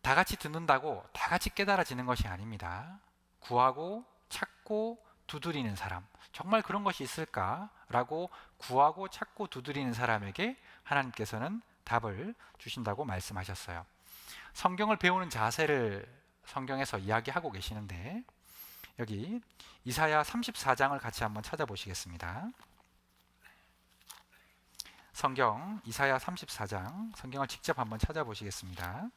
다 같이 듣는다고 다 같이 깨달아지는 것이 아닙니다. 구하고 찾고 두드리는 사람, 정말 그런 것이 있을까라고 구하고 찾고 두드리는 사람에게 하나님께서는 답을 주신다고 말씀하셨어요. 성경을 배우는 자세를 성경에서 이야기하고 계시는데, 여기 이사야 34장을 같이 한번 찾아보시겠습니다. 성경 이사야 34장 성경을 직접 한번 찾아보시겠습니다.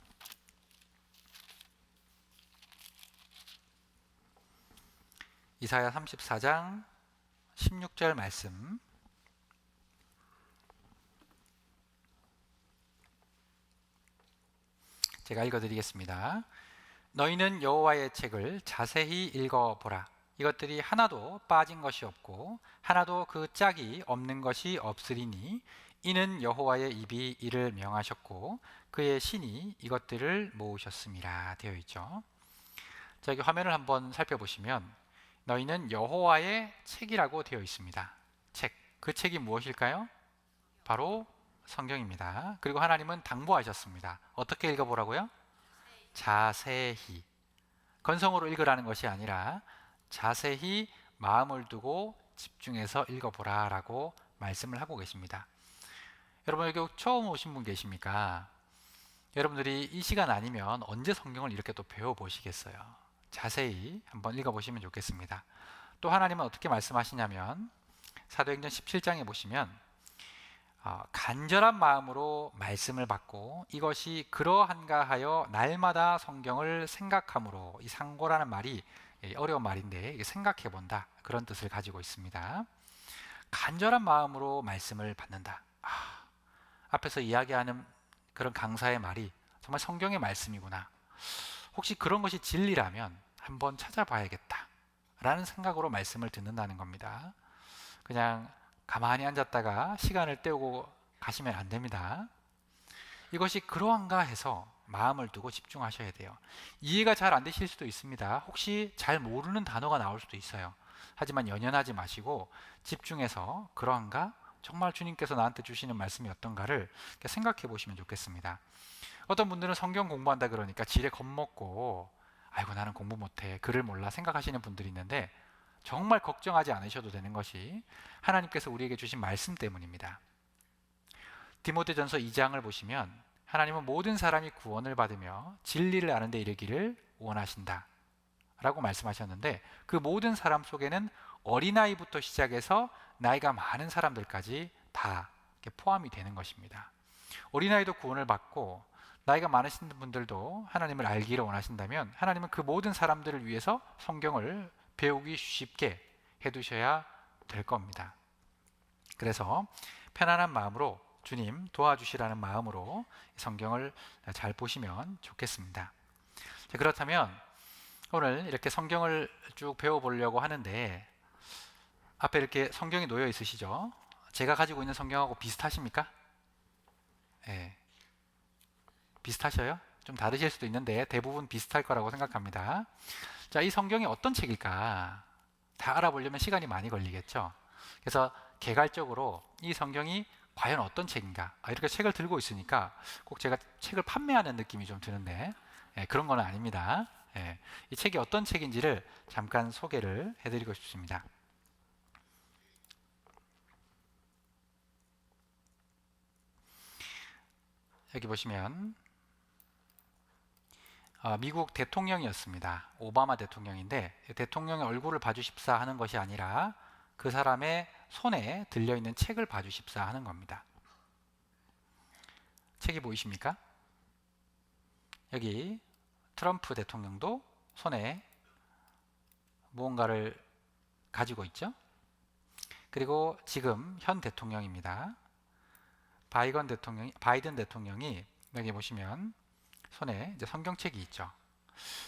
이사야 34장 16절 말씀 제가 읽어드리겠습니다. 너희는 여호와의 책을 자세히 읽어보라. 이것들이 하나도 빠진 것이 없고 하나도 그 짝이 없는 것이 없으리니 이는 여호와의 입이 이를 명하셨고 그의 신이 이것들을 모으셨음이라 되어 있죠. 자, 여기 화면을 한번 살펴보시면 너희는 여호와의 책이라고 되어 있습니다. 책, 그 책이 무엇일까요? 바로 성경입니다. 그리고 하나님은 당부하셨습니다. 어떻게 읽어보라고요? 자세히. 건성으로 읽으라는 것이 아니라 자세히 마음을 두고 집중해서 읽어보라 라고 말씀을 하고 계십니다. 여러분, 여기 처음 오신 분 계십니까? 여러분들이 이 시간 아니면 언제 성경을 이렇게 또 배워보시겠어요? 자세히 한번 읽어보시면 좋겠습니다. 또 하나님은 어떻게 말씀하시냐면 사도행전 17장에 보시면 간절한 마음으로 말씀을 받고 이것이 그러한가 하여 날마다 성경을 생각함으로, 이 상고라는 말이 어려운 말인데 생각해 본다, 그런 뜻을 가지고 있습니다. 간절한 마음으로 말씀을 받는다. 앞에서 이야기하는 그런 강사의 말이 정말 성경의 말씀이구나, 혹시 그런 것이 진리라면 한번 찾아봐야겠다 라는 생각으로 말씀을 듣는다는 겁니다. 그냥 가만히 앉았다가 시간을 때우고 가시면 안 됩니다. 이것이 그러한가 해서 마음을 두고 집중하셔야 돼요. 이해가 잘 안 되실 수도 있습니다. 혹시 잘 모르는 단어가 나올 수도 있어요. 하지만 연연하지 마시고 집중해서 그러한가? 정말 주님께서 나한테 주시는 말씀이 어떤가를 생각해 보시면 좋겠습니다. 어떤 분들은 성경 공부한다 그러니까 지레 겁먹고 아이고 나는 공부 못해, 글을 몰라 생각하시는 분들이 있는데 정말 걱정하지 않으셔도 되는 것이 하나님께서 우리에게 주신 말씀 때문입니다. 디모데전서 2장을 보시면 하나님은 모든 사람이 구원을 받으며 진리를 아는 데 이르기를 원하신다 라고 말씀하셨는데, 그 모든 사람 속에는 어린아이부터 시작해서 나이가 많은 사람들까지 다 포함이 되는 것입니다. 어린아이도 구원을 받고 나이가 많으신 분들도 하나님을 알기를 원하신다면 하나님은 그 모든 사람들을 위해서 성경을 배우기 쉽게 해두셔야 될 겁니다. 그래서 편안한 마음으로 주님 도와주시라는 마음으로 성경을 잘 보시면 좋겠습니다. 자, 그렇다면 오늘 이렇게 성경을 쭉 배워보려고 하는데 앞에 이렇게 성경이 놓여 있으시죠? 제가 가지고 있는 성경하고 비슷하십니까? 네. 비슷하셔요? 좀 다르실 수도 있는데 대부분 비슷할 거라고 생각합니다. 자, 이 성경이 어떤 책일까? 다 알아보려면 시간이 많이 걸리겠죠? 그래서 개괄적으로 이 성경이 과연 어떤 책인가? 이렇게 책을 들고 있으니까 꼭 제가 책을 판매하는 느낌이 좀 드는데 그런 건 아닙니다. 이 책이 어떤 책인지를 잠깐 소개를 해드리고 싶습니다. 여기 보시면 미국 대통령이었습니다. 오바마 대통령인데 대통령의 얼굴을 봐주십사 하는 것이 아니라 그 사람의 손에 들려있는 책을 봐주십사 하는 겁니다. 책이 보이십니까? 여기 트럼프 대통령도 손에 무언가를 가지고 있죠. 그리고 지금 현 대통령입니다. 바이든 대통령이 여기 보시면 손에 이제 성경책이 있죠.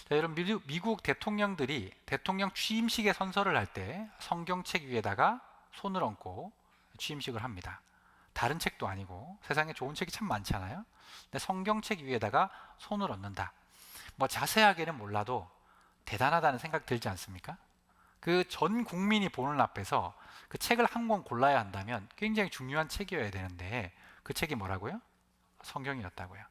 자, 여러분, 미국 대통령들이 대통령 취임식에 선서를 할 때 성경책 위에다가 손을 얹고 취임식을 합니다. 다른 책도 아니고 세상에 좋은 책이 참 많잖아요. 근데 성경책 위에다가 손을 얹는다. 뭐 자세하게는 몰라도 대단하다는 생각 들지 않습니까? 그 전 국민이 보는 앞에서 그 책을 한 권 골라야 한다면 굉장히 중요한 책이어야 되는데 그 책이 뭐라고요? 성경이었다고요.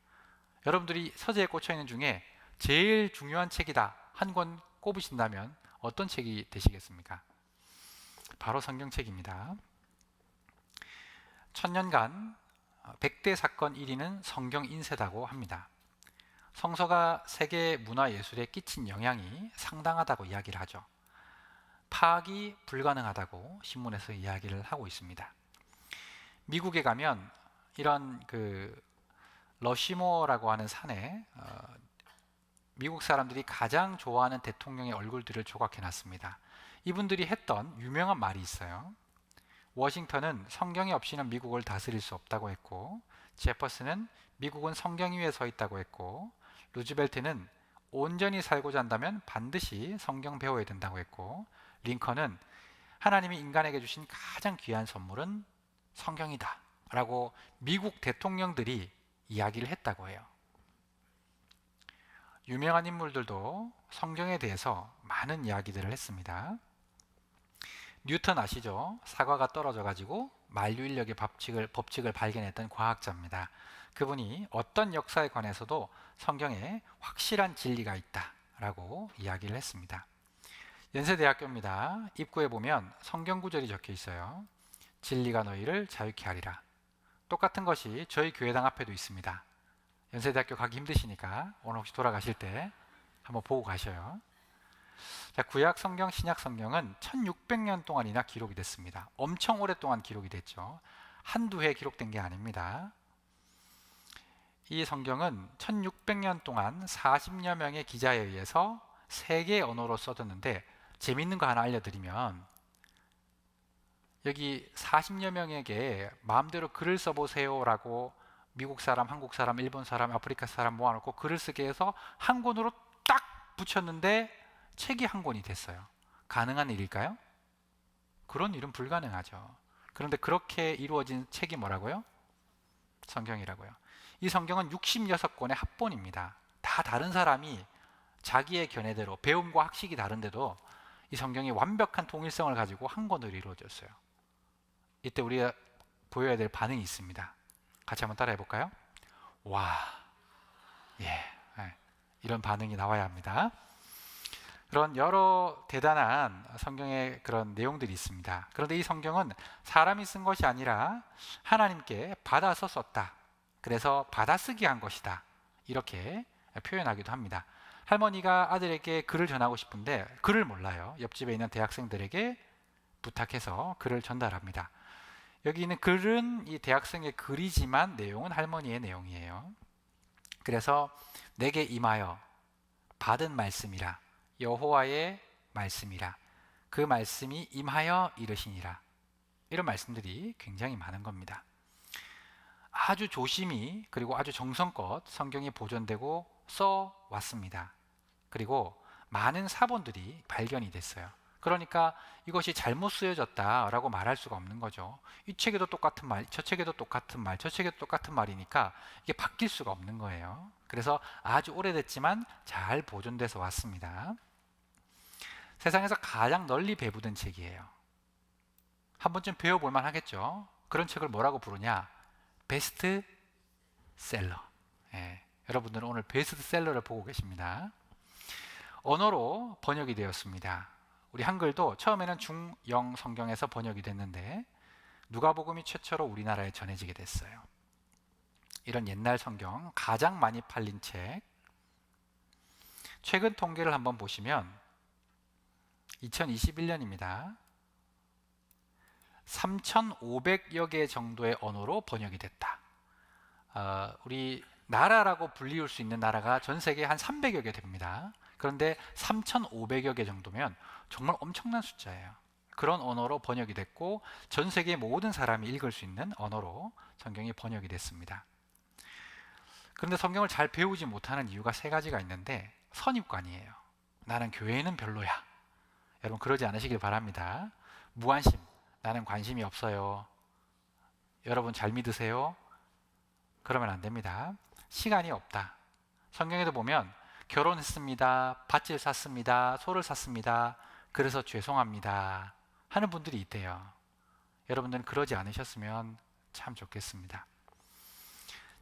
여러분들이 서재에 꽂혀 있는 중에 제일 중요한 책이다 한 권 꼽으신다면 어떤 책이 되시겠습니까? 바로 성경책입니다. 1000년간 100대 사건 1위는 성경 인쇄다고 합니다. 성서가 세계 문화예술에 끼친 영향이 상당하다고 이야기를 하죠. 파악이 불가능하다고 신문에서 이야기를 하고 있습니다. 미국에 가면 이런 그 러시모어라고 하는 산에 미국 사람들이 가장 좋아하는 대통령의 얼굴들을 조각해 놨습니다. 이분들이 했던 유명한 말이 있어요. 워싱턴은 성경이 없이는 미국을 다스릴 수 없다고 했고, 제퍼슨은 미국은 성경 위에 서 있다고 했고, 루즈벨트는 온전히 살고자 한다면 반드시 성경 배워야 된다고 했고, 링컨은 하나님이 인간에게 주신 가장 귀한 선물은 성경이다 라고 미국 대통령들이 이야기를 했다고 해요. 유명한 인물들도 성경에 대해서 많은 이야기들을 했습니다. 뉴턴 아시죠? 사과가 떨어져 가지고 만류인력의 법칙을 발견했던 과학자입니다. 그분이 어떤 역사에 관해서도 성경에 확실한 진리가 있다라고 이야기를 했습니다. 연세대학교입니다. 입구에 보면 성경 구절이 적혀 있어요. 진리가 너희를 자유케 하리라. 똑같은 것이 저희 교회당 앞에도 있습니다. 연세대학교 가기 힘드시니까 오늘 혹시 돌아가실 때 한번 보고 가셔요. 자, 구약 성경, 신약 성경은 1600년 동안이나 기록이 됐습니다. 엄청 오랫동안 기록이 됐죠. 한두 해 기록된 게 아닙니다. 이 성경은 1600년 동안 40여 명의 기자에 의해서 3개의 언어로 써졌는데, 재밌는 거 하나 알려드리면, 여기 40여 명에게 마음대로 글을 써보세요 라고 미국 사람, 한국 사람, 일본 사람, 아프리카 사람 모아놓고 글을 쓰게 해서 한 권으로 딱 붙였는데 책이 한 권이 됐어요. 가능한 일일까요? 그런 일은 불가능하죠. 그런데 그렇게 이루어진 책이 뭐라고요? 성경이라고요. 이 성경은 66권의 합본입니다. 다 다른 사람이 자기의 견해대로, 배움과 학식이 다른데도 이 성경이 완벽한 통일성을 가지고 한 권으로 이루어졌어요. 이때 우리가 보여야 될 반응이 있습니다. 같이 한번 따라해 볼까요? 와, 예, 이런 반응이 나와야 합니다. 그런 여러 대단한 성경의 그런 내용들이 있습니다. 그런데 이 성경은 사람이 쓴 것이 아니라 하나님께 받아서 썼다. 그래서 받아쓰기 한 것이다. 이렇게 표현하기도 합니다. 할머니가 아들에게 글을 전하고 싶은데 글을 몰라요. 옆집에 있는 대학생들에게 부탁해서 글을 전달합니다. 여기 있는 글은 이 대학생의 글이지만 내용은 할머니의 내용이에요. 그래서 내게 임하여 받은 말씀이라, 여호와의 말씀이라, 그 말씀이 임하여 이르시니라, 이런 말씀들이 굉장히 많은 겁니다. 아주 조심히 그리고 아주 정성껏 성경이 보존되고 써왔습니다. 그리고 많은 사본들이 발견이 됐어요. 그러니까 이것이 잘못 쓰여졌다라고 말할 수가 없는 거죠. 이 책에도 똑같은 말, 저 책에도 똑같은 말, 저 책에도 똑같은 말이니까 이게 바뀔 수가 없는 거예요. 그래서 아주 오래됐지만 잘 보존돼서 왔습니다. 세상에서 가장 널리 배부된 책이에요. 한 번쯤 배워볼 만 하겠죠. 그런 책을 뭐라고 부르냐? 베스트셀러. 여러분들은 오늘 베스트셀러를 보고 계십니다. 언어로 번역이 되었습니다. 우리 한글도 처음에는 중영 성경에서 번역이 됐는데 누가복음이 최초로 우리나라에 전해지게 됐어요. 이런 옛날 성경, 가장 많이 팔린 책, 최근 통계를 한번 보시면 2021년입니다. 3,500여 개 정도의 언어로 번역이 됐다. 우리 나라라고 불리울 수 있는 나라가 전 세계에 한 300여 개 됩니다. 그런데 3,500여 개 정도면 정말 엄청난 숫자예요. 그런 언어로 번역이 됐고 전 세계 모든 사람이 읽을 수 있는 언어로 성경이 번역이 됐습니다. 그런데 성경을 잘 배우지 못하는 이유가 3가지가 있는데, 선입관이에요. 나는 교회는 별로야. 여러분 그러지 않으시길 바랍니다. 무관심, 나는 관심이 없어요. 여러분 잘 믿으세요? 그러면 안 됩니다. 시간이 없다. 성경에도 보면 결혼했습니다, 밭을 샀습니다, 소를 샀습니다, 그래서 죄송합니다 하는 분들이 있대요. 여러분들은 그러지 않으셨으면 참 좋겠습니다.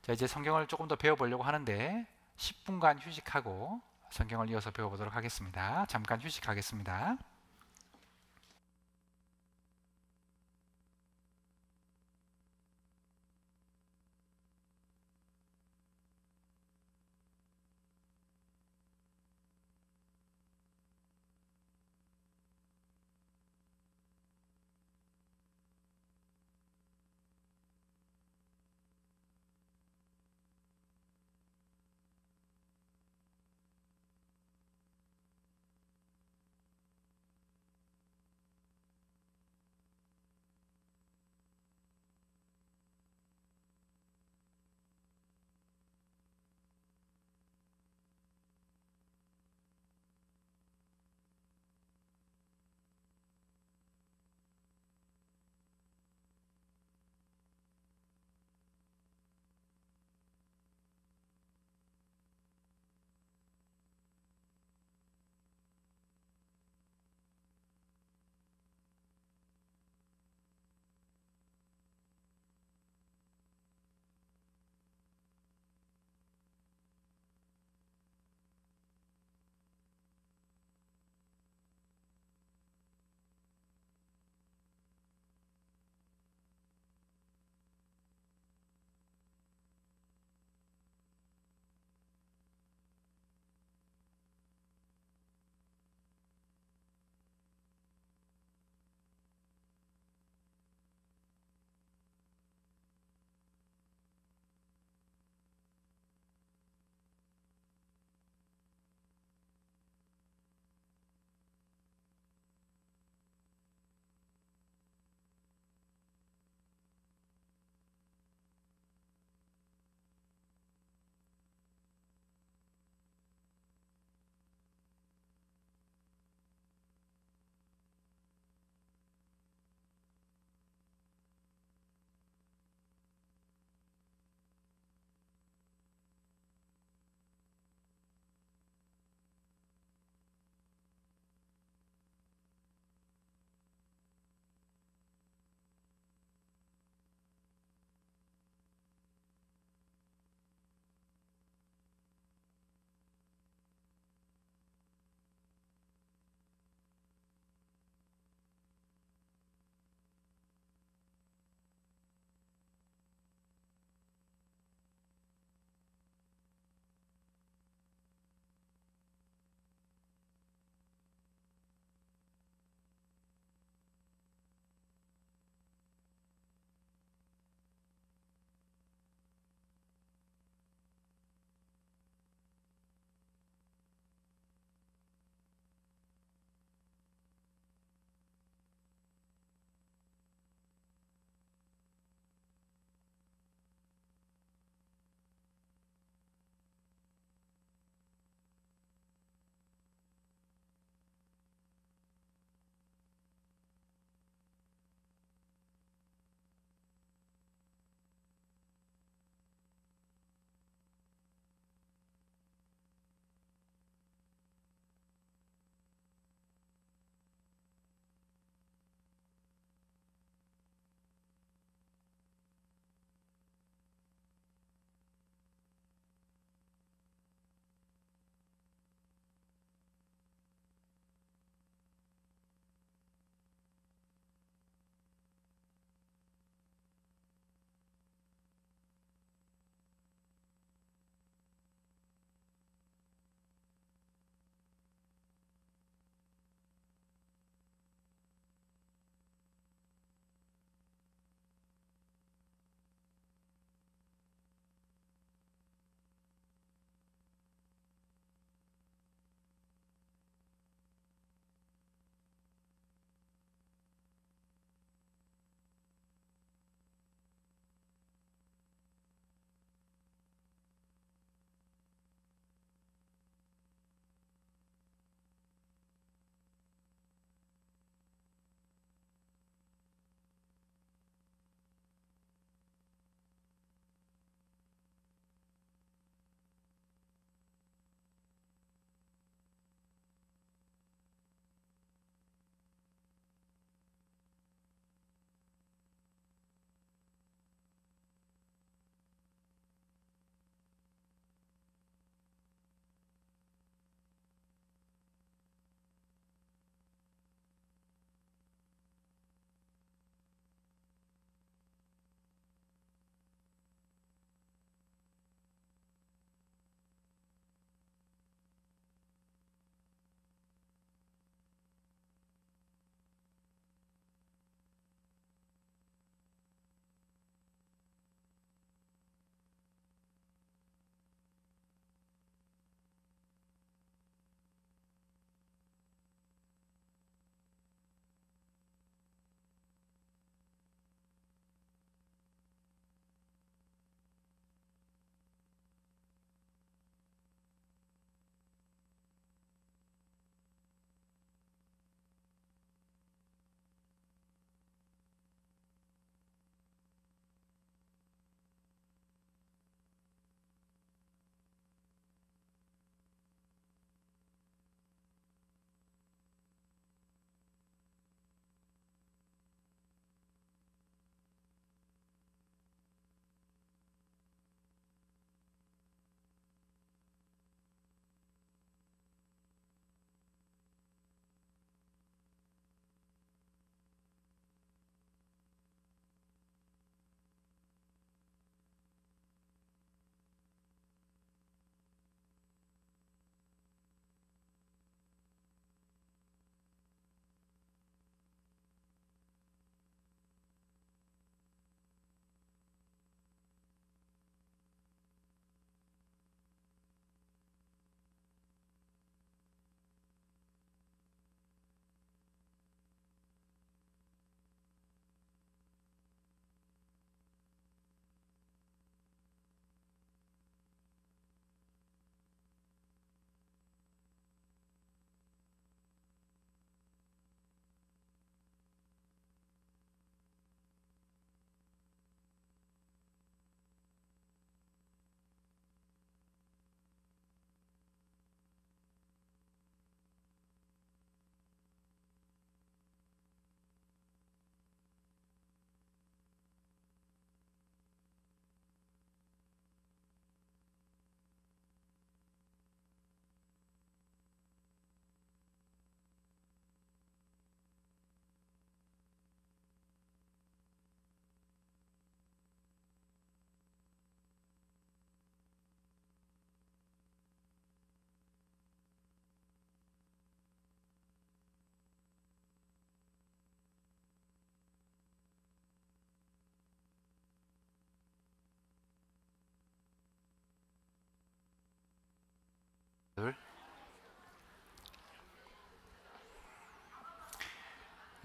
자, 이제 성경을 조금 더 배워보려고 하는데 10분간 휴식하고 성경을 이어서 배워보도록 하겠습니다. 잠깐 휴식하겠습니다.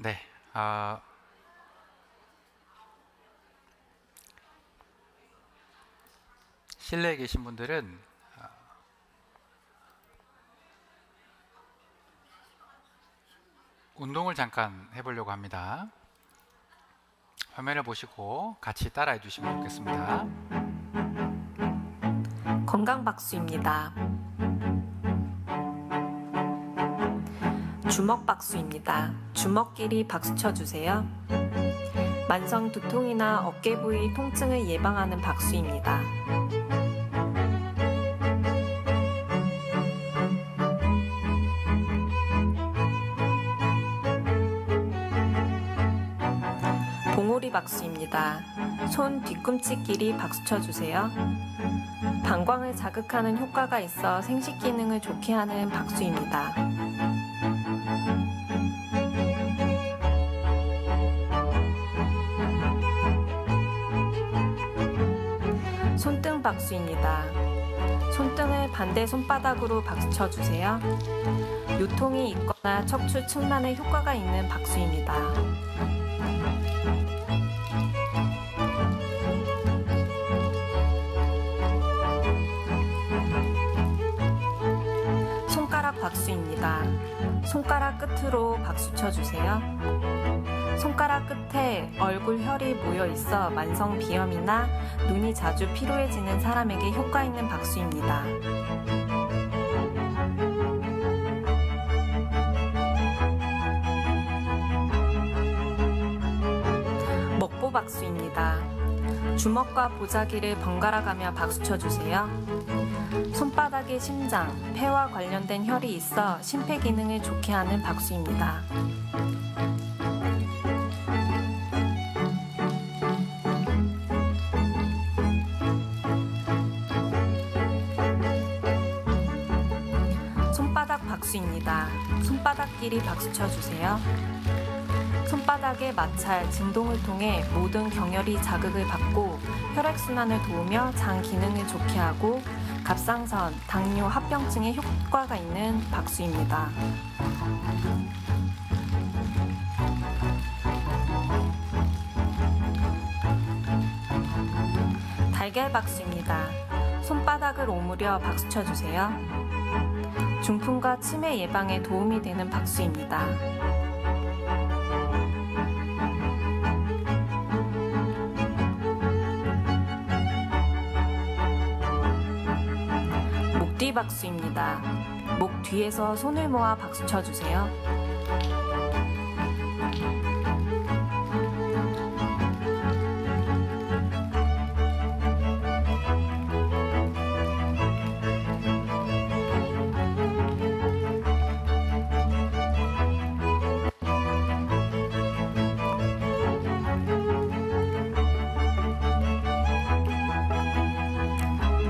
네, 실내에 계신 분들은 운동을 잠깐 해보려고 합니다. 화면을 보시고 같이 따라해 주시면 좋겠습니다. 건강박수입니다. 주먹박수입니다. 주먹끼리 박수 쳐주세요. 만성 두통이나 어깨 부위 통증을 예방하는 박수입니다. 봉오리 박수입니다. 손 뒤꿈치끼리 박수 쳐주세요. 방광을 자극하는 효과가 있어 생식 기능을 좋게 하는 박수입니다. 손등 박수입니다. 손등을 반대 손바닥으로 박수 쳐주세요. 요통이 있거나 척추 측만에 효과가 있는 박수입니다. 손가락 박수입니다. 손가락 끝으로 박수 쳐주세요. 손가락 끝에 얼굴 혈이 모여 있어 만성 비염이나 눈이 자주 피로해지는 사람에게 효과 있는 박수입니다. 먹보 박수입니다. 주먹과 보자기를 번갈아 가며 박수 쳐주세요. 손바닥에 심장, 폐와 관련된 혈이 있어 심폐 기능을 좋게 하는 박수입니다. 손바닥 박수입니다. 손바닥끼리 박수 쳐주세요. 손바닥의 마찰, 진동을 통해 모든 경혈이 자극을 받고 혈액순환을 도우며 장 기능을 좋게 하고 갑상선, 당뇨, 합병증에 효과가 있는 박수입니다. 달걀 박수입니다. 손바닥을 오므려 박수 쳐주세요. 중풍과 치매 예방에 도움이 되는 박수입니다. 목뒤 박수입니다. 목 뒤에서 손을 모아 박수 쳐주세요.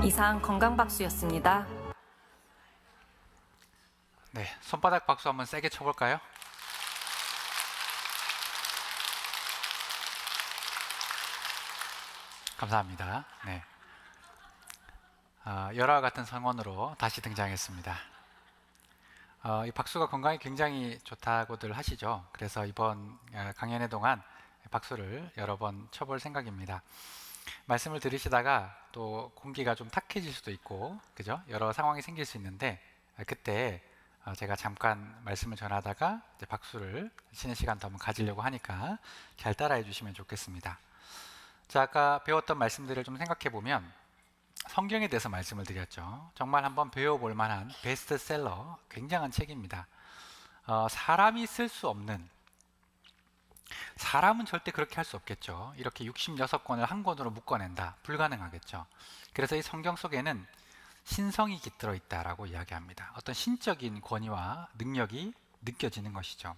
이상 건강박수였습니다. 네, 손바닥 박수 한번 세게 쳐볼까요? 감사합니다. 네, 열화와 같은 성원으로 다시 등장했습니다. 이 박수가 건강에 굉장히 좋다고들 하시죠. 그래서 이번 강연회 동안 박수를 여러 번 쳐볼 생각입니다. 말씀을 들으시다가 또 공기가 좀 탁해질 수도 있고, 그죠? 여러 상황이 생길 수 있는데 그때 제가 잠깐 말씀을 전하다가 이제 박수를 쉬는 시간 더 한번 가지려고 하니까 잘 따라해 주시면 좋겠습니다. 자, 아까 배웠던 말씀들을 좀 생각해 보면 성경에 대해서 말씀을 드렸죠. 정말 한번 배워볼 만한 베스트셀러, 굉장한 책입니다. 사람이 쓸 수 없는, 사람은 절대 그렇게 할 수 없겠죠. 이렇게 66권을 한 권으로 묶어낸다, 불가능하겠죠. 그래서 이 성경 속에는 신성이 깃들어 있다라고 이야기합니다. 어떤 신적인 권위와 능력이 느껴지는 것이죠.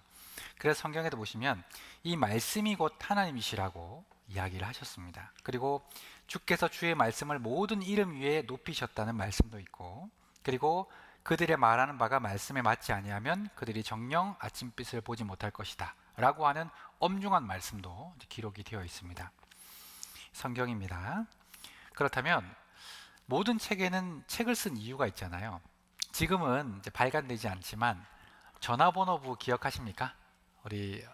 그래서 성경에도 보시면 이 말씀이 곧 하나님이시라고 이야기를 하셨습니다. 그리고 주께서 주의 말씀을 모든 이름 위에 높이셨다는 말씀도 있고, 그리고 그들의 말하는 바가 말씀에 맞지 아니하면 그들이 정녕 아침빛을 보지 못할 것이다 라고 하는 엄중한 말씀도 기록이 되어 있습니다. 성경입니다. 그렇다면 모든 책에는 책을 쓴 이유가 있잖아요. 지금은 이제 발간되지 않지만 전화번호부 기억하십니까? 우리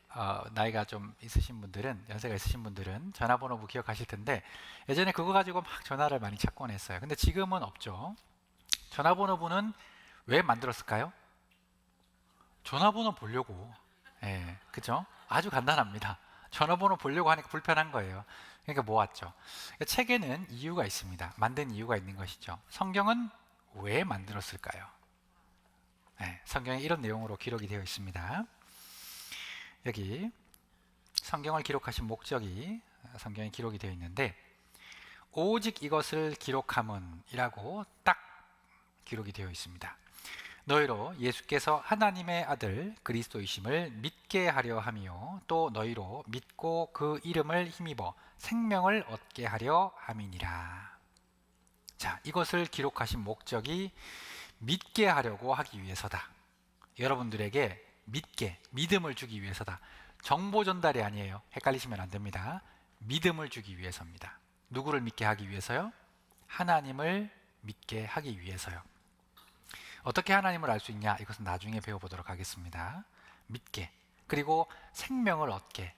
나이가 좀 있으신 분들은, 연세가 있으신 분들은 전화번호부 기억하실 텐데, 예전에 그거 가지고 막 전화를 많이 찾곤 했어요. 근데 지금은 없죠. 전화번호부는 왜 만들었을까요? 전화번호 보려고. 예, 그죠? 아주 간단합니다. 전화번호 보려고 하니까 불편한 거예요. 그러니까 모았죠. 책에는 이유가 있습니다. 만든 이유가 있는 것이죠. 성경은 왜 만들었을까요? 예, 성경에 이런 내용으로 기록이 되어 있습니다. 여기 성경을 기록하신 목적이 성경에 기록이 되어 있는데, 오직 이것을 기록함은 이라고 딱 기록이 되어 있습니다. 너희로 예수께서 하나님의 아들 그리스도이심을 믿게 하려 함이요 또 너희로 믿고 그 이름을 힘입어 생명을 얻게 하려 함이니라. 자, 이것을 기록하신 목적이 믿게 하려고 하기 위해서다. 여러분들에게 믿음을 주기 위해서다. 정보 전달이 아니에요. 헷갈리시면 안 됩니다. 믿음을 주기 위해서입니다. 누구를 믿게 하기 위해서요? 하나님을 믿게 하기 위해서요. 어떻게 하나님을 알 수 있냐? 이것은 나중에 배워보도록 하겠습니다. 믿게, 그리고 생명을 얻게.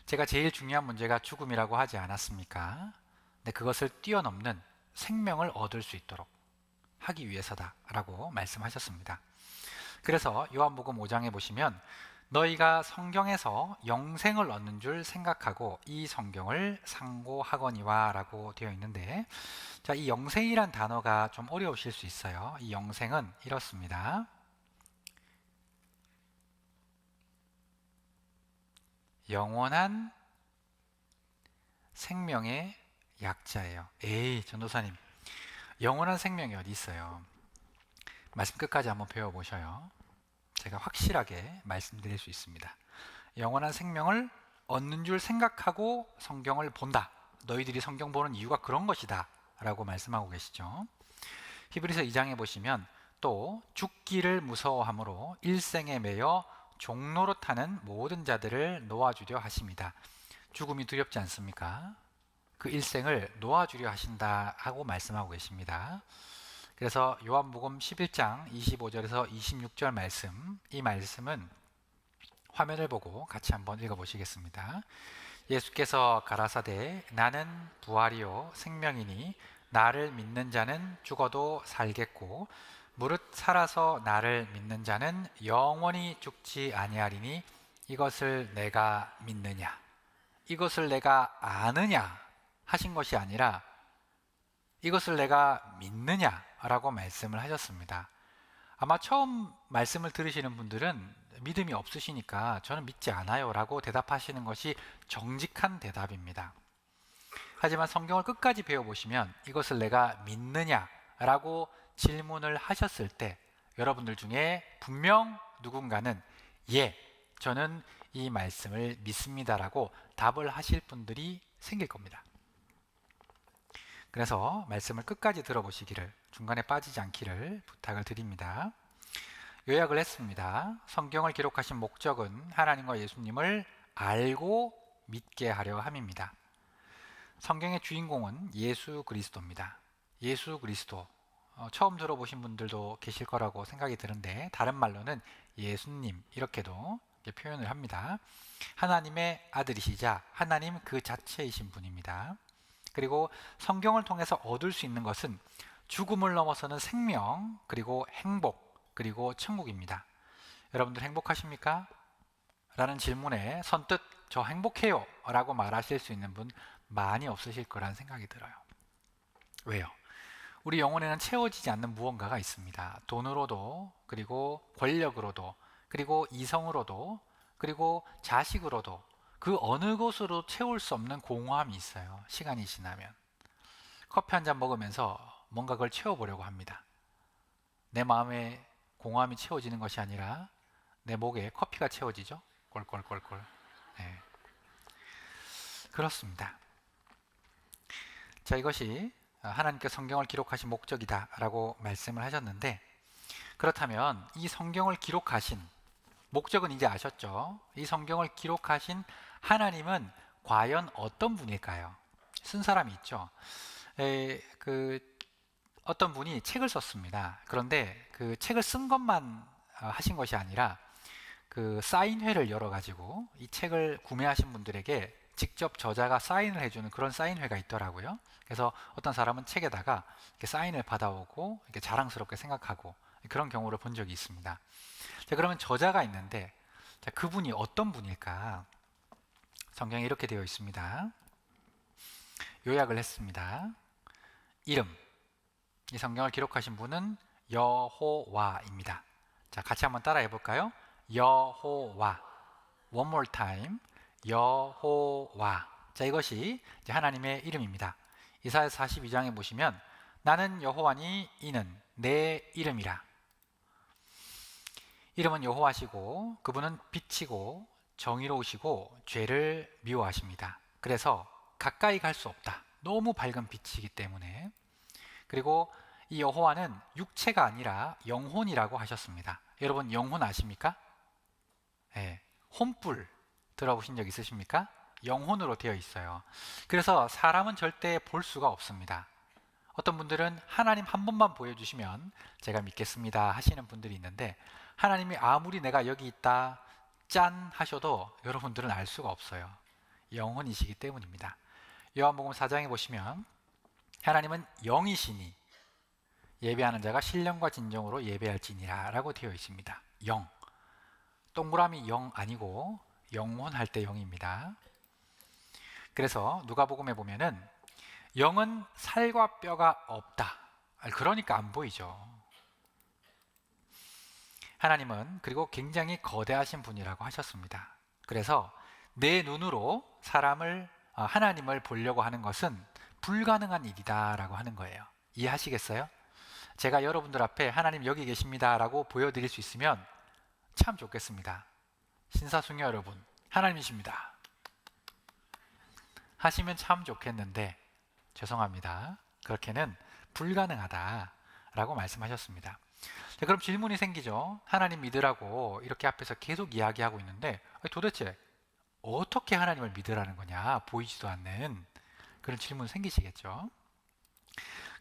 제가 제일 중요한 문제가 죽음이라고 하지 않았습니까? 근데 그것을 뛰어넘는 생명을 얻을 수 있도록 하기 위해서다라고 말씀하셨습니다. 그래서 요한복음 5장에 보시면 너희가 성경에서 영생을 얻는 줄 생각하고 이 성경을 상고하거니와 라고 되어 있는데, 자, 이 영생이란 단어가 좀 어려우실 수 있어요. 이 영생은 이렇습니다. 영원한 생명의 약자예요. 에이, 전도사님, 영원한 생명이 어디 있어요? 말씀 끝까지 한번 배워보셔요. 제가 확실하게 말씀드릴 수 있습니다. 영원한 생명을 얻는 줄 생각하고 성경을 본다. 너희들이 성경 보는 이유가 그런 것이다 라고 말씀하고 계시죠. 히브리서 2장에 보시면 또 죽기를 무서워함으로 일생에 매여 종로로 타는 모든 자들을 놓아주려 하십니다. 죽음이 두렵지 않습니까? 그 일생을 놓아주려 하신다 하고 말씀하고 계십니다. 그래서 요한복음 11장 25절에서 26절 말씀, 이 말씀은 화면을 보고 같이 한번 읽어보시겠습니다. 예수께서 가라사대 나는 부활이요 생명이니 나를 믿는 자는 죽어도 살겠고 무릇 살아서 나를 믿는 자는 영원히 죽지 아니하리니 이것을 내가 믿느냐, 이것을 내가 아느냐 하신 것이 아니라 이것을 내가 믿느냐라고 말씀을 하셨습니다. 아마 처음 말씀을 들으시는 분들은 믿음이 없으시니까 저는 믿지 않아요 라고 대답하시는 것이 정직한 대답입니다. 하지만 성경을 끝까지 배워보시면 이것을 내가 믿느냐라고 질문을 하셨을 때 여러분들 중에 분명 누군가는 예, 저는 이 말씀을 믿습니다라고 답을 하실 분들이 생길 겁니다. 그래서 말씀을 끝까지 들어보시기를, 중간에 빠지지 않기를 부탁을 드립니다. 요약을 했습니다. 성경을 기록하신 목적은 하나님과 예수님을 알고 믿게 하려 함입니다. 성경의 주인공은 예수 그리스도입니다. 예수 그리스도, 처음 들어보신 분들도 계실 거라고 생각이 드는데 다른 말로는 예수님 이렇게도 이렇게 표현을 합니다. 하나님의 아들이시자 하나님 그 자체이신 분입니다. 그리고 성경을 통해서 얻을 수 있는 것은 죽음을 넘어서는 생명, 그리고 행복, 그리고 천국입니다. 여러분들 행복하십니까? 라는 질문에 선뜻 저 행복해요 라고 말하실 수 있는 분 많이 없으실 거라는 생각이 들어요. 왜요? 우리 영혼에는 채워지지 않는 무언가가 있습니다. 돈으로도, 그리고 권력으로도, 그리고 이성으로도, 그리고 자식으로도, 그 어느 곳으로 채울 수 없는 공허함이 있어요. 시간이 지나면 커피 한 잔 먹으면서 뭔가 그걸 채워보려고 합니다. 내 마음에 공허함이 채워지는 것이 아니라 내 목에 커피가 채워지죠. 꼴꼴꼴꼴. 네. 그렇습니다. 자, 이것이 하나님께서 성경을 기록하신 목적이다 라고 말씀을 하셨는데, 그렇다면 이 성경을 기록하신 목적은 이제 아셨죠? 이 성경을 기록하신 하나님은 과연 어떤 분일까요? 쓴 사람이 있죠. 어떤 분이 책을 썼습니다. 그런데 그 책을 쓴 것만 하신 것이 아니라 그 사인회를 열어가지고 이 책을 구매하신 분들에게 직접 저자가 사인을 해주는 그런 사인회가 있더라고요. 그래서 어떤 사람은 책에다가 이렇게 사인을 받아오고 이렇게 자랑스럽게 생각하고 그런 경우를 본 적이 있습니다. 자, 그러면 저자가 있는데, 자, 그분이 어떤 분일까? 성경에 이렇게 되어 있습니다. 요약을 했습니다. 이름, 이 성경을 기록하신 분은 여호와입니다. 자, 같이 한번 따라해 볼까요? 여호와. One more time. 여호와. 자, 이것이 이제 하나님의 이름입니다. 이사야 42장에 보시면 나는 여호와니 이는 내 이름이라. 이름은 여호와시고 그분은 빛이고 정의로우시고 죄를 미워하십니다. 그래서 가까이 갈 수 없다. 너무 밝은 빛이기 때문에. 그리고 이 여호와는 육체가 아니라 영혼이라고 하셨습니다. 여러분 영혼 아십니까? 네, 혼불 들어보신 적 있으십니까? 영혼으로 되어 있어요. 그래서 사람은 절대 볼 수가 없습니다. 어떤 분들은 하나님 한 번만 보여주시면 제가 믿겠습니다 하시는 분들이 있는데, 하나님이 아무리 내가 여기 있다 짠 하셔도 여러분들은 알 수가 없어요. 영혼이시기 때문입니다. 요한복음 4장에 보시면 하나님은 영이시니 예배하는 자가 신령과 진정으로 예배할지니라 라고 되어 있습니다. 영, 동그라미 영 아니고 영혼 할 때 영입니다. 그래서 누가복음에 보면은 영은 살과 뼈가 없다. 그러니까 안 보이죠. 하나님은 그리고 굉장히 거대하신 분이라고 하셨습니다. 그래서 내 눈으로 하나님을 보려고 하는 것은 불가능한 일이다 라고 하는 거예요. 이해하시겠어요? 제가 여러분들 앞에 하나님 여기 계십니다 라고 보여드릴 수 있으면 참 좋겠습니다. 신사숙녀 여러분, 하나님이십니다 하시면 참 좋겠는데 죄송합니다. 그렇게는 불가능하다 라고 말씀하셨습니다. 자, 그럼 질문이 생기죠. 하나님 믿으라고 이렇게 앞에서 계속 이야기하고 있는데 도대체 어떻게 하나님을 믿으라는 거냐, 보이지도 않는 그런 질문 생기시겠죠.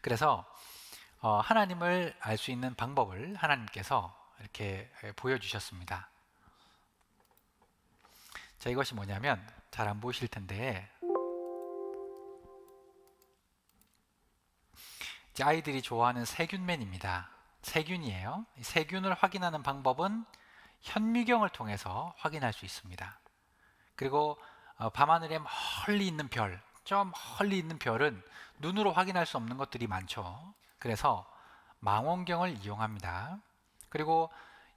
그래서 하나님을 알 수 있는 방법을 하나님께서 이렇게 보여주셨습니다. 자, 이것이 뭐냐면 잘 안 보이실 텐데 이제 아이들이 좋아하는 세균맨입니다. 세균이에요. 이 세균을 확인하는 방법은 현미경을 통해서 확인할 수 있습니다. 그리고 밤하늘에 멀리 있는 별, 좀 멀리 있는 별은 눈으로 확인할 수 없는 것들이 많죠. 그래서 망원경을 이용합니다. 그리고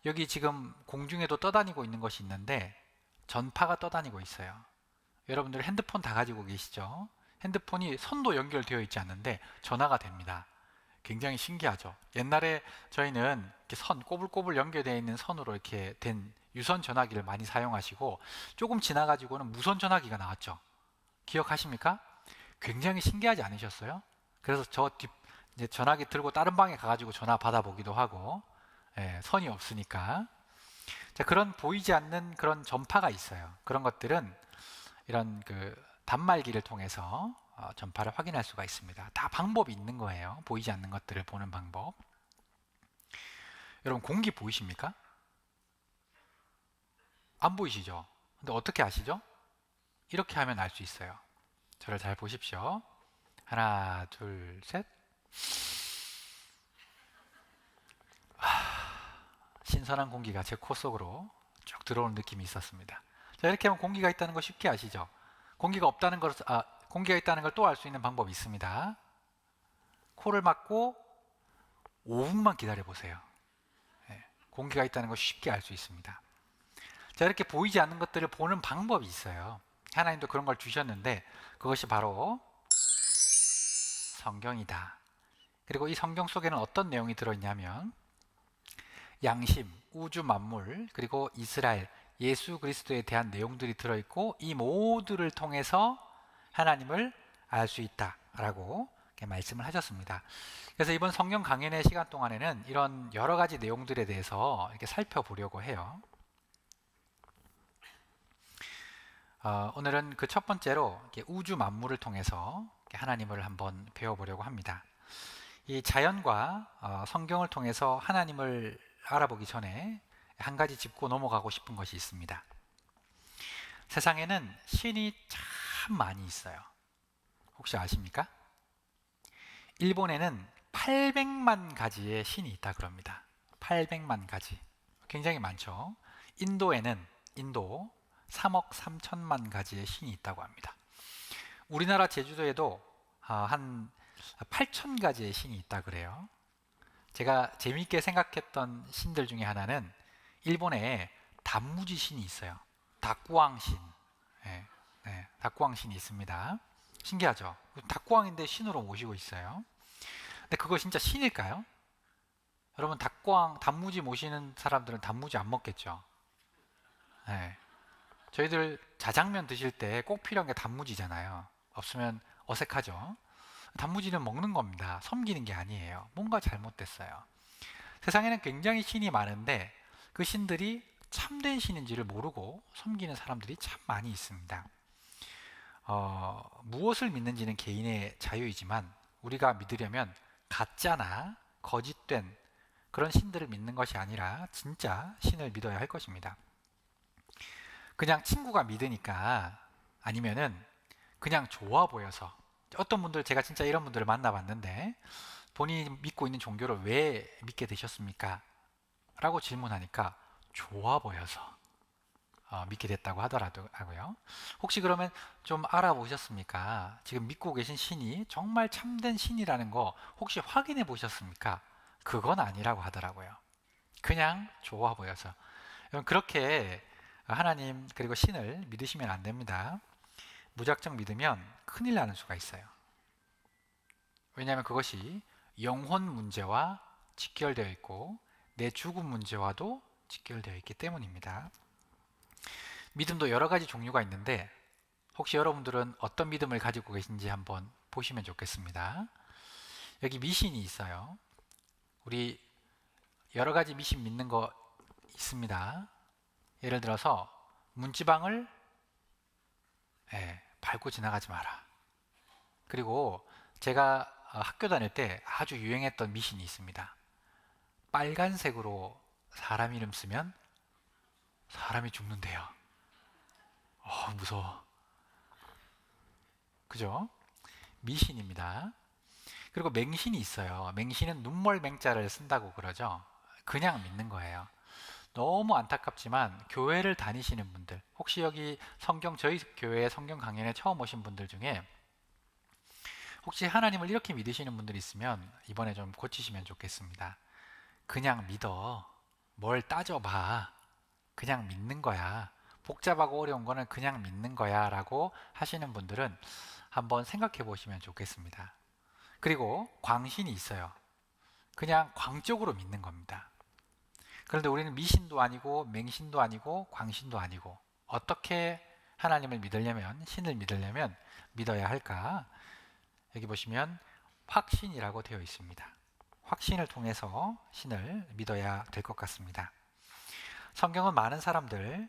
여기 지금 공중에도 떠다니고 있는 것이 있는데 전파가 떠다니고 있어요. 여러분들 핸드폰 다 가지고 계시죠? 핸드폰이 선도 연결되어 있지 않는데 전화가 됩니다. 굉장히 신기하죠. 옛날에 저희는 이렇게 선 꼬불꼬불 연결되어 있는 선으로 이렇게 된 유선 전화기를 많이 사용하시고 조금 지나가지고는 무선 전화기가 나왔죠. 기억하십니까? 굉장히 신기하지 않으셨어요? 그래서 이제 전화기 들고 다른 방에 가가지고 전화 받아보기도 하고, 선이 없으니까. 자, 그런 보이지 않는 그런 전파가 있어요. 그런 것들은 이런 그 단말기를 통해서 전파를 확인할 수가 있습니다. 다 방법이 있는 거예요. 보이지 않는 것들을 보는 방법. 여러분 공기 보이십니까? 안 보이시죠? 근데 어떻게 아시죠? 이렇게 하면 알 수 있어요. 저를 잘 보십시오. 하나, 둘, 셋. 신선한 공기가 제 코 속으로 쭉 들어오는 느낌이 있었습니다. 자, 이렇게 하면 공기가 있다는 거 쉽게 아시죠? 공기가 있다는 걸 또 알 수 있는 방법이 있습니다. 코를 막고 5분만 기다려 보세요. 공기가 있다는 걸 쉽게 알 수 있습니다. 자, 이렇게 보이지 않는 것들을 보는 방법이 있어요. 하나님도 그런 걸 주셨는데 그것이 바로 성경이다. 그리고 이 성경 속에는 어떤 내용이 들어있냐면 양심, 우주 만물, 그리고 이스라엘, 예수 그리스도에 대한 내용들이 들어있고 이 모두를 통해서 하나님을 알 수 있다라고 말씀을 하셨습니다. 그래서 이번 성경 강연의 시간 동안에는 이런 여러 가지 내용들에 대해서 이렇게 살펴보려고 해요. 오늘은 그 첫 번째로 우주 만물을 통해서 하나님을 한번 배워보려고 합니다. 이 자연과 성경을 통해서 하나님을 알아보기 전에 한 가지 짚고 넘어가고 싶은 것이 있습니다. 세상에는 신이 참 많이 있어요. 혹시 아십니까? 일본에는 800만 가지의 신이 있다 그럽니다. 800만 가지. 굉장히 많죠. 인도에는 3억 3천만 가지의 신이 있다고 합니다. 우리나라 제주도에도 한 8천 가지의 신이 있다 그래요. 제가 재미있게 생각했던 신들 중에 하나는 일본에 단무지 신이 있어요. 다꾸왕 신. 다꾸왕 신이 있습니다. 신기하죠? 다꾸왕인데 신으로 모시고 있어요. 근데 그거 진짜 신일까요? 여러분, 닭광, 단무지 모시는 사람들은 단무지 안 먹겠죠? 저희들 자장면 드실 때 꼭 필요한 게 단무지잖아요. 없으면 어색하죠? 단무지는 먹는 겁니다. 섬기는 게 아니에요. 뭔가 잘못됐어요. 세상에는 굉장히 신이 많은데 그 신들이 참된 신인지를 모르고 섬기는 사람들이 참 많이 있습니다. 무엇을 믿는지는 개인의 자유이지만 우리가 믿으려면 가짜나 거짓된 그런 신들을 믿는 것이 아니라 진짜 신을 믿어야 할 것입니다. 그냥 친구가 믿으니까, 아니면은 그냥 좋아 보여서, 어떤 분들, 제가 진짜 이런 분들을 만나봤는데 본인이 믿고 있는 종교를 왜 믿게 되셨습니까? 라고 질문하니까 좋아 보여서 믿게 됐다고 하더라고요. 혹시 그러면 좀 알아보셨습니까? 지금 믿고 계신 신이 정말 참된 신이라는 거 혹시 확인해 보셨습니까? 그건 아니라고 하더라고요. 그냥 좋아 보여서. 여러분, 그렇게 하나님 그리고 신을 믿으시면 안 됩니다. 무작정 믿으면 큰일 나는 수가 있어요. 왜냐하면 그것이 영혼 문제와 직결되어 있고 내 죽음 문제와도 직결되어 있기 때문입니다. 믿음도 여러 가지 종류가 있는데 혹시 여러분들은 어떤 믿음을 가지고 계신지 한번 보시면 좋겠습니다. 여기 미신이 있어요. 우리 여러 가지 미신 믿는 거 있습니다. 예를 들어서 문지방을 밟고 지나가지 마라. 그리고 제가 학교 다닐 때 아주 유행했던 미신이 있습니다. 빨간색으로 사람 이름 쓰면 사람이 죽는데요. 무서워. 그죠? 미신입니다. 그리고 맹신이 있어요. 맹신은 눈멀 맹자를 쓴다고 그러죠. 그냥 믿는 거예요. 너무 안타깝지만 교회를 다니시는 분들, 혹시 여기 저희 교회 성경 강연에 처음 오신 분들 중에 혹시 하나님을 이렇게 믿으시는 분들 있으면 이번에 좀 고치시면 좋겠습니다. 그냥 믿어. 뭘 따져봐. 그냥 믿는 거야. 복잡하고 어려운 거는 그냥 믿는 거야 라고 하시는 분들은 한번 생각해 보시면 좋겠습니다. 그리고 광신이 있어요. 그냥 광적으로 믿는 겁니다. 그런데 우리는 미신도 아니고 맹신도 아니고 광신도 아니고 어떻게 하나님을 믿으려면, 신을 믿으려면 믿어야 할까? 여기 보시면 확신이라고 되어 있습니다. 확신을 통해서 신을 믿어야 될 것 같습니다. 성경은 많은 사람들이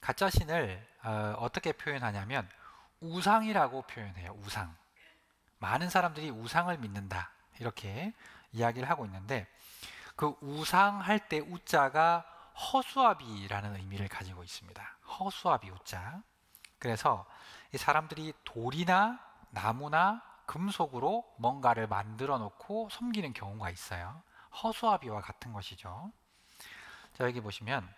가짜신을 어떻게 표현하냐면 우상이라고 표현해요. 우상. 많은 사람들이 우상을 믿는다 이렇게 이야기를 하고 있는데 그 우상할 때 우자가 허수아비라는 의미를 가지고 있습니다. 허수아비 우자. 그래서 이 사람들이 돌이나 나무나 금속으로 뭔가를 만들어 놓고 섬기는 경우가 있어요. 허수아비와 같은 것이죠. 자, 여기 보시면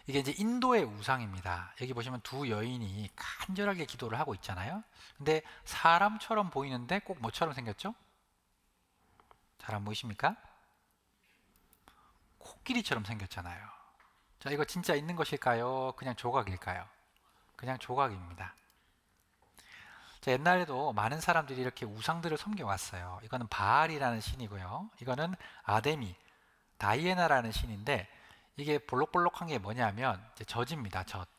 이게 이제 인도의 우상입니다. 여기 보시면 두 여인이 간절하게 기도를 하고 있잖아요. 근데 사람처럼 보이는데 꼭 뭐처럼 생겼죠? 잘 안 보이십니까? 코끼리처럼 생겼잖아요. 자, 이거 진짜 있는 것일까요? 그냥 조각일까요? 그냥 조각입니다. 자, 옛날에도 많은 사람들이 이렇게 우상들을 섬겨왔어요. 이거는 바알이라는 신이고요. 이거는 아데미, 다이애나라는 신인데 이게 볼록볼록한 게 뭐냐면 젖입니다. 젖.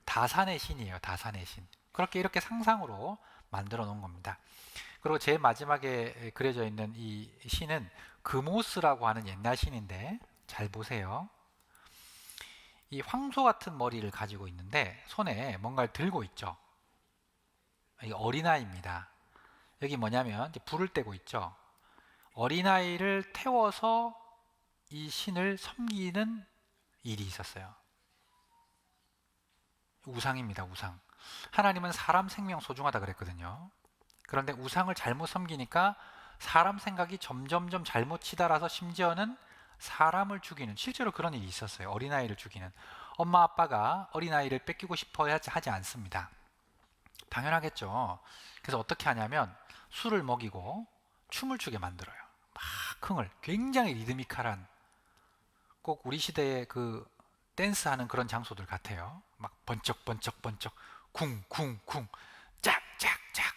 다산의 신이에요. 다산의 신. 그렇게 이렇게 상상으로 만들어 놓은 겁니다. 그리고 제일 마지막에 그려져 있는 이 신은 금오스라고 하는 옛날 신인데 잘 보세요. 이 황소 같은 머리를 가지고 있는데 손에 뭔가를 들고 있죠. 이게 어린아이입니다. 여기 뭐냐면 이제 불을 떼고 있죠. 어린아이를 태워서 이 신을 섬기는 일이 있었어요. 우상입니다. 우상. 하나님은 사람 생명 소중하다 그랬거든요. 그런데 우상을 잘못 섬기니까 사람 생각이 점점점 잘못 치달아서 심지어는 사람을 죽이는, 실제로 그런 일이 있었어요. 어린아이를 죽이는. 엄마 아빠가 어린아이를 뺏기고 싶어 하지 않습니다. 당연하겠죠. 그래서 어떻게 하냐면 술을 먹이고 춤을 추게 만들어요. 막 흥을, 굉장히 리드미컬한, 꼭 우리 시대의 그 댄스하는 그런 장소들 같아요. 막 번쩍 번쩍 번쩍, 쿵쿵쿵, 짝짝짝,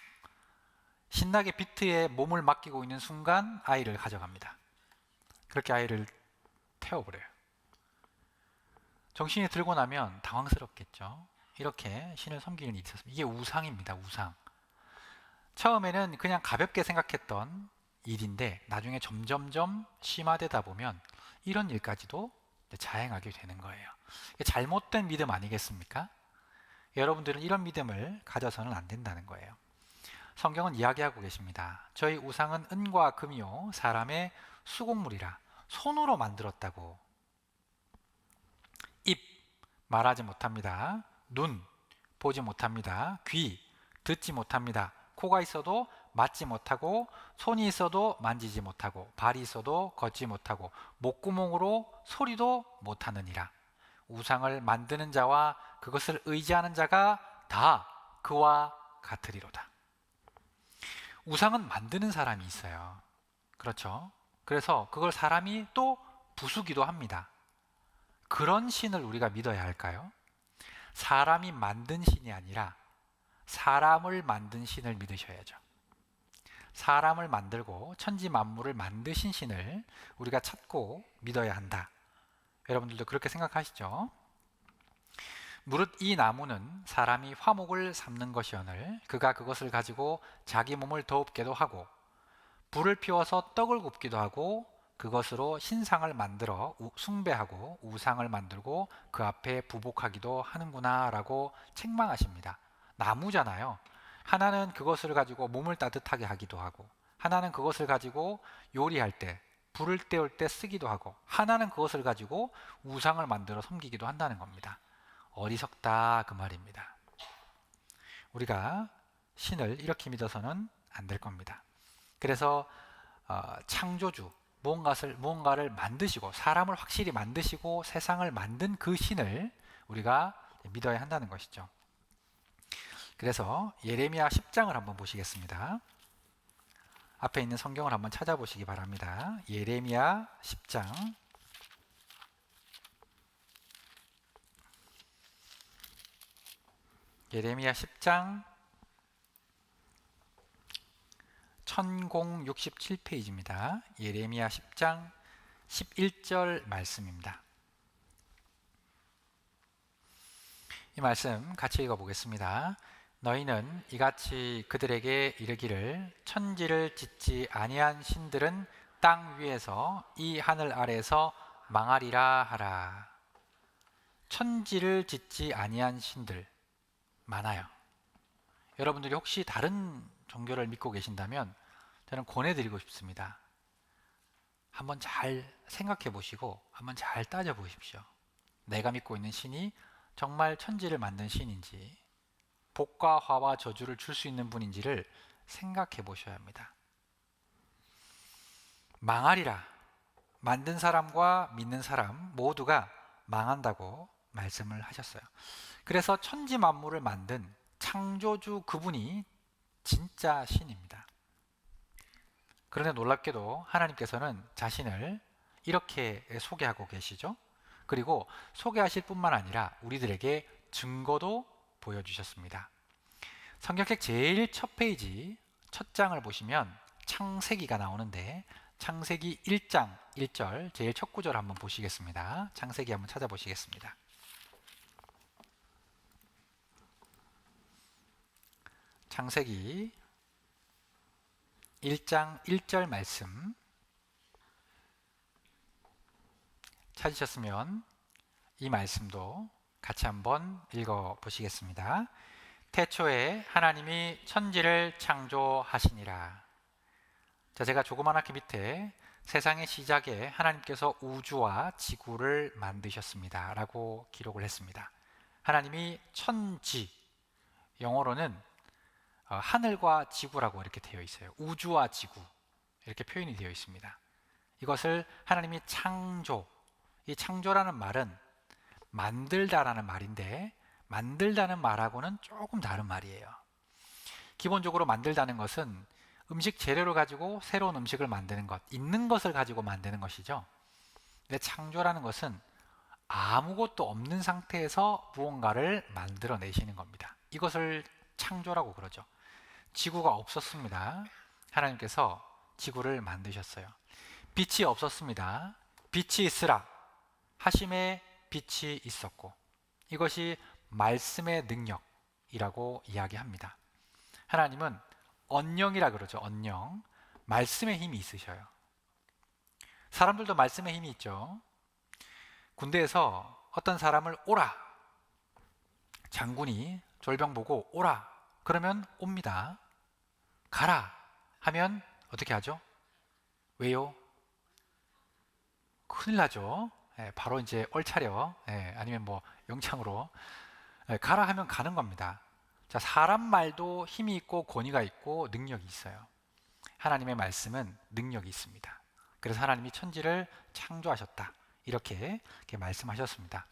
신나게 비트에 몸을 맡기고 있는 순간 아이를 가져갑니다. 그렇게 아이를 태워버려요. 정신이 들고 나면 당황스럽겠죠. 이렇게 신을 섬기는 일이 있었습니다. 이게 우상입니다. 우상. 처음에는 그냥 가볍게 생각했던 일인데 나중에 점점점 심화되다 보면 이런 일까지도 자행하게 되는 거예요. 잘못된 믿음 아니겠습니까? 여러분들은 이런 믿음을 가져서는 안 된다는 거예요. 성경은 이야기하고 계십니다. 저희 우상은 은과 금이요 사람의 수공물이라 손으로 만들었다고. 입, 말하지 못합니다. 눈, 보지 못합니다. 귀, 듣지 못합니다. 코가 있어도 맞지 못하고, 손이 있어도 만지지 못하고, 발이 있어도 걷지 못하고, 목구멍으로 소리도 못하느니라. 우상을 만드는 자와 그것을 의지하는 자가 다 그와 같으리로다. 우상은 만드는 사람이 있어요. 그렇죠? 그래서 그걸 사람이 또 부수기도 합니다. 그런 신을 우리가 믿어야 할까요? 사람이 만든 신이 아니라 사람을 만든 신을 믿으셔야죠. 사람을 만들고 천지 만물을 만드신 신을 우리가 찾고 믿어야 한다. 여러분들도 그렇게 생각하시죠? 무릇 이 나무는 사람이 화목을 삼는 것이오늘 그가 그것을 가지고 자기 몸을 더웁게도 하고 불을 피워서 떡을 굽기도 하고 그것으로 신상을 만들어 숭배하고 우상을 만들고 그 앞에 부복하기도 하는구나 라고 책망하십니다. 나무잖아요. 하나는 그것을 가지고 몸을 따뜻하게 하기도 하고, 하나는 그것을 가지고 요리할 때, 불을 때울 때 쓰기도 하고, 하나는 그것을 가지고 우상을 만들어 섬기기도 한다는 겁니다. 어리석다 그 말입니다. 우리가 신을 이렇게 믿어서는 안 될 겁니다. 그래서 창조주, 무언가를 만드시고 사람을 확실히 만드시고 세상을 만든 그 신을 우리가 믿어야 한다는 것이죠. 그래서 예레미야 10장을 한번 보시겠습니다. 앞에 있는 성경을 한번 찾아보시기 바랍니다. 예레미야 10장 예레미야 10장 1067페이지입니다. 예레미야 10장 11절 말씀입니다. 이 말씀 같이 읽어보겠습니다. 너희는 이같이 그들에게 이르기를 천지를 짓지 아니한 신들은 땅 위에서 이 하늘 아래에서 망하리라 하라. 천지를 짓지 아니한 신들 많아요. 여러분들이 혹시 다른 종교를 믿고 계신다면 저는 권해드리고 싶습니다. 한번 잘 생각해 보시고 한번 잘 따져 보십시오. 내가 믿고 있는 신이 정말 천지를 만든 신인지, 복과 화와 저주를 줄 수 있는 분인지를 생각해 보셔야 합니다. 망하리라. 만든 사람과 믿는 사람 모두가 망한다고 말씀을 하셨어요. 그래서 천지 만물을 만든 창조주 그분이 진짜 신입니다. 그런데 놀랍게도 하나님께서는 자신을 이렇게 소개하고 계시죠. 그리고 소개하실 뿐만 아니라 우리들에게 증거도 보여주셨습니다. 성경책 제일 첫 페이지 첫 장을 보시면 창세기가 나오는데 창세기 1장 1절 제일 첫 구절 한번 보시겠습니다. 창세기 한번 찾아보시겠습니다. 창세기 1장 1절 말씀 찾으셨으면 이 말씀도 같이 한번 읽어보시겠습니다. 태초에 하나님이 천지를 창조하시니라. 자, 제가 조그만하게 밑에 세상의 시작에 하나님께서 우주와 지구를 만드셨습니다 라고 기록을 했습니다. 하나님이 천지, 영어로는 하늘과 지구라고 이렇게 되어 있어요. 우주와 지구 이렇게 표현이 되어 있습니다. 이것을 하나님이 창조, 이 창조라는 말은 만들다라는 말인데 만들다는 말하고는 조금 다른 말이에요. 기본적으로 만들다는 것은 음식 재료를 가지고 새로운 음식을 만드는 것, 있는 것을 가지고 만드는 것이죠. 근데 창조라는 것은 아무것도 없는 상태에서 무언가를 만들어내시는 겁니다. 이것을 창조라고 그러죠. 지구가 없었습니다. 하나님께서 지구를 만드셨어요. 빛이 없었습니다. 빛이 있으라 하심에 빛이 있었고, 이것이 말씀의 능력이라고 이야기합니다. 하나님은 언령이라 그러죠. 언령, 말씀의 힘이 있으셔요. 사람들도 말씀의 힘이 있죠. 군대에서 어떤 사람을 오라, 장군이 졸병 보고 오라 그러면 옵니다. 가라 하면 어떻게 하죠? 왜요? 큰일 나죠. 바로 이제 얼차려, 아니면 뭐 영창으로 가라 하면 가는 겁니다. 자, 사람 말도 힘이 있고 권위가 있고 능력이 있어요. 하나님의 말씀은 능력이 있습니다. 그래서 하나님이 천지를 창조하셨다 이렇게 말씀하셨습니다.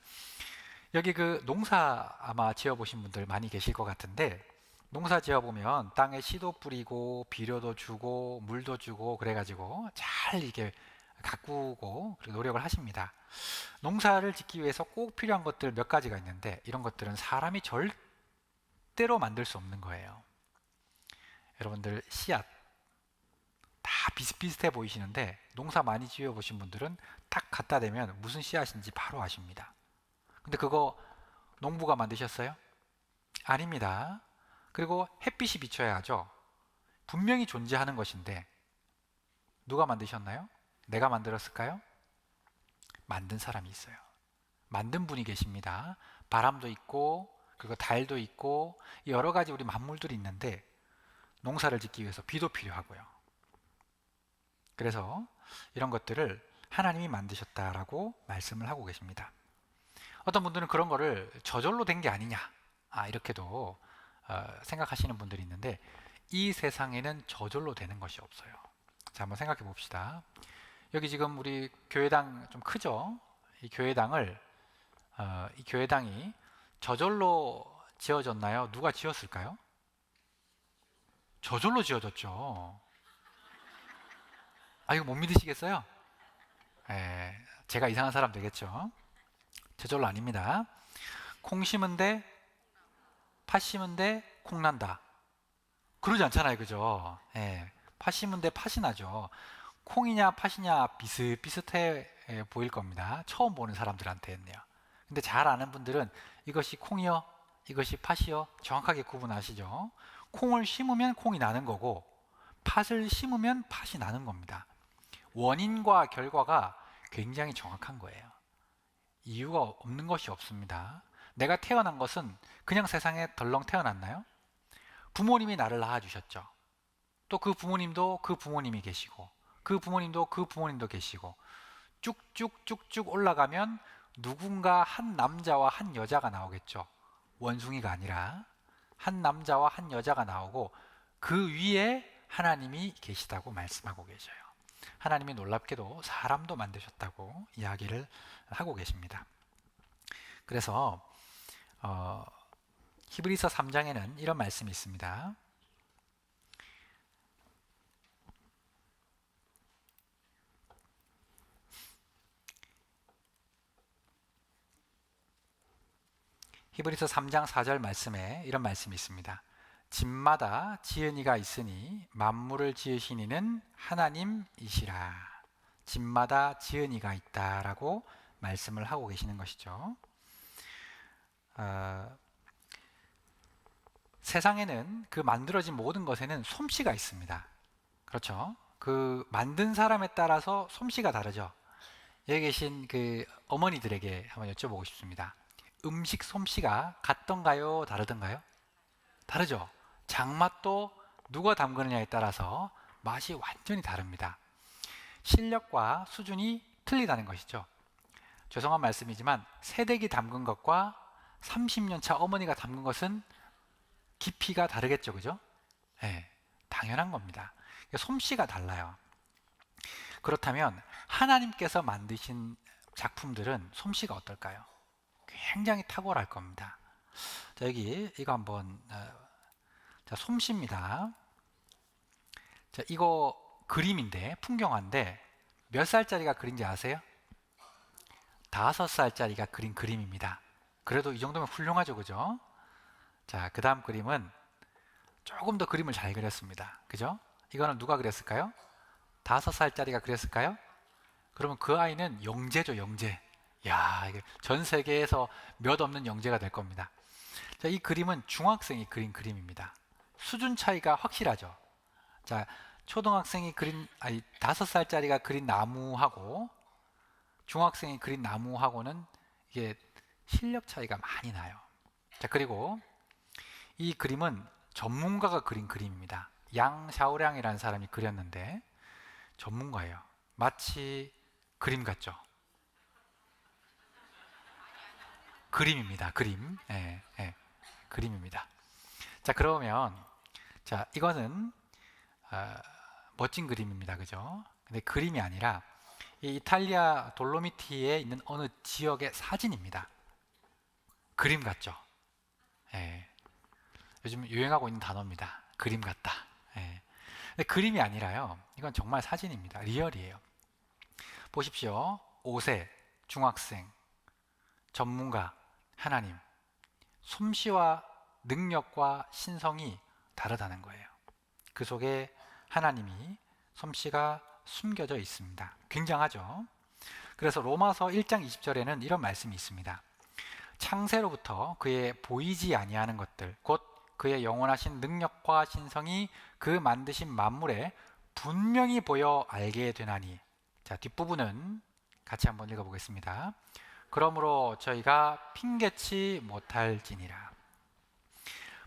여기 그 농사 아마 지어보신 분들 많이 계실 것 같은데, 농사 지어보면 땅에 씨도 뿌리고 비료도 주고 물도 주고 그래가지고 잘 이렇게 가꾸고 그리고 노력을 하십니다. 농사를 짓기 위해서 꼭 필요한 것들 몇 가지가 있는데, 이런 것들은 사람이 절대로 만들 수 없는 거예요. 여러분들 씨앗 다 비슷비슷해 보이시는데 농사 많이 지어보신 분들은 딱 갖다 대면 무슨 씨앗인지 바로 아십니다. 근데 그거 농부가 만드셨어요? 아닙니다. 그리고 햇빛이 비춰야 하죠. 분명히 존재하는 것인데 누가 만드셨나요? 내가 만들었을까요? 만든 사람이 있어요. 만든 분이 계십니다. 바람도 있고 그리고 달도 있고 여러 가지 우리 만물들이 있는데 농사를 짓기 위해서 비도 필요하고요. 그래서 이런 것들을 하나님이 만드셨다라고 말씀을 하고 계십니다. 어떤 분들은 그런 거를 저절로 된 게 아니냐, 이렇게도 생각하시는 분들이 있는데, 이 세상에는 저절로 되는 것이 없어요. 자, 한번 생각해 봅시다. 여기 지금 우리 교회당 좀 크죠? 이 교회당이 저절로 지어졌나요? 누가 지었을까요? 저절로 지어졌죠. 이거 못 믿으시겠어요? 제가 이상한 사람 되겠죠. 저절로 아닙니다. 콩 심은데 팥 심은데 콩 난다 그러지 않잖아요, 그죠? 팥 심은데 팥이 나죠. 콩이냐 팥이냐 비슷비슷해 보일 겁니다, 처음 보는 사람들한테는요. 근데 잘 아는 분들은 이것이 콩이요 이것이 팥이요 정확하게 구분하시죠. 콩을 심으면 콩이 나는 거고 팥을 심으면 팥이 나는 겁니다. 원인과 결과가 굉장히 정확한 거예요. 이유가 없는 것이 없습니다. 내가 태어난 것은 그냥 세상에 덜렁 태어났나요? 부모님이 나를 낳아주셨죠. 또 그 부모님도 그 부모님이 계시고 그 부모님도 그 부모님도 계시고 쭉쭉쭉쭉 올라가면 누군가 한 남자와 한 여자가 나오겠죠. 원숭이가 아니라 한 남자와 한 여자가 나오고 그 위에 하나님이 계시다고 말씀하고 계셔요. 하나님이 놀랍게도 사람도 만드셨다고 이야기를 하고 계십니다. 그래서 히브리서 3장에는 이런 말씀이 있습니다. 히브리서 3장 4절 말씀에 이런 말씀이 있습니다. 집마다 지은 이가 있으니 만물을 지으신 이는 하나님이시라. 집마다 지은 이가 있다라고 말씀을 하고 계시는 것이죠. 세상에는 그 만들어진 모든 것에는 솜씨가 있습니다. 그렇죠? 그 만든 사람에 따라서 솜씨가 다르죠. 여기 계신 그 어머니들에게 한번 여쭤보고 싶습니다. 음식 솜씨가 같던가요? 다르던가요? 다르죠. 장맛도 누가 담그느냐에 따라서 맛이 완전히 다릅니다. 실력과 수준이 틀리다는 것이죠. 죄송한 말씀이지만 새댁이 담근 것과 30년 차 어머니가 담근 것은 깊이가 다르겠죠, 그죠? 네, 당연한 겁니다. 솜씨가 달라요. 그렇다면 하나님께서 만드신 작품들은 솜씨가 어떨까요? 굉장히 탁월할 겁니다. 자, 여기 이거 한번 자, 솜씨입니다. 자, 이거 그림인데 풍경화인데 몇 살짜리가 그린지 아세요? 5살짜리가 그린 그림입니다. 그래도 이 정도면 훌륭하죠, 그죠? 자, 그 다음 그림은 조금 더 그림을 잘 그렸습니다. 그죠? 이거는 누가 그렸을까요? 5살짜리가 그렸을까요? 그러면 그 아이는 영재죠, 영재. 야, 이게 전 세계에서 몇 없는 영재가 될 겁니다. 자, 이 그림은 중학생이 그린 그림입니다. 수준 차이가 확실하죠. 자, 초등학생이 그린, 5살짜리가 그린 나무하고 중학생이 그린 나무하고는 이게 실력 차이가 많이 나요. 자, 그리고 이 그림은 전문가가 그린 그림입니다. 양 샤오량이라는 사람이 그렸는데 전문가예요. 마치 그림 같죠? 그림입니다. 그림. 예, 예, 그림입니다. 자, 그러면 자, 이거는 멋진 그림입니다. 그죠? 근데 그림이 아니라 이 이탈리아 돌로미티에 있는 어느 지역의 사진입니다. 그림 같죠? 예. 요즘 유행하고 있는 단어입니다. 그림 같다. 예. 근데 그림이 아니라요. 이건 정말 사진입니다. 리얼이에요. 보십시오. 5세, 중학생, 전문가, 하나님. 솜씨와 능력과 신성이 다르다는 거예요. 그 속에 하나님이 솜씨가 숨겨져 있습니다. 굉장하죠? 그래서 로마서 1장 20절에는 이런 말씀이 있습니다. 창세로부터 그의 보이지 아니하는 것들, 곧 그의 영원하신 능력과 신성이 그 만드신 만물에 분명히 보여 알게 되나니. 자, 뒷부분은 같이 한번 읽어보겠습니다. 그러므로 저희가 핑계치 못할지니라.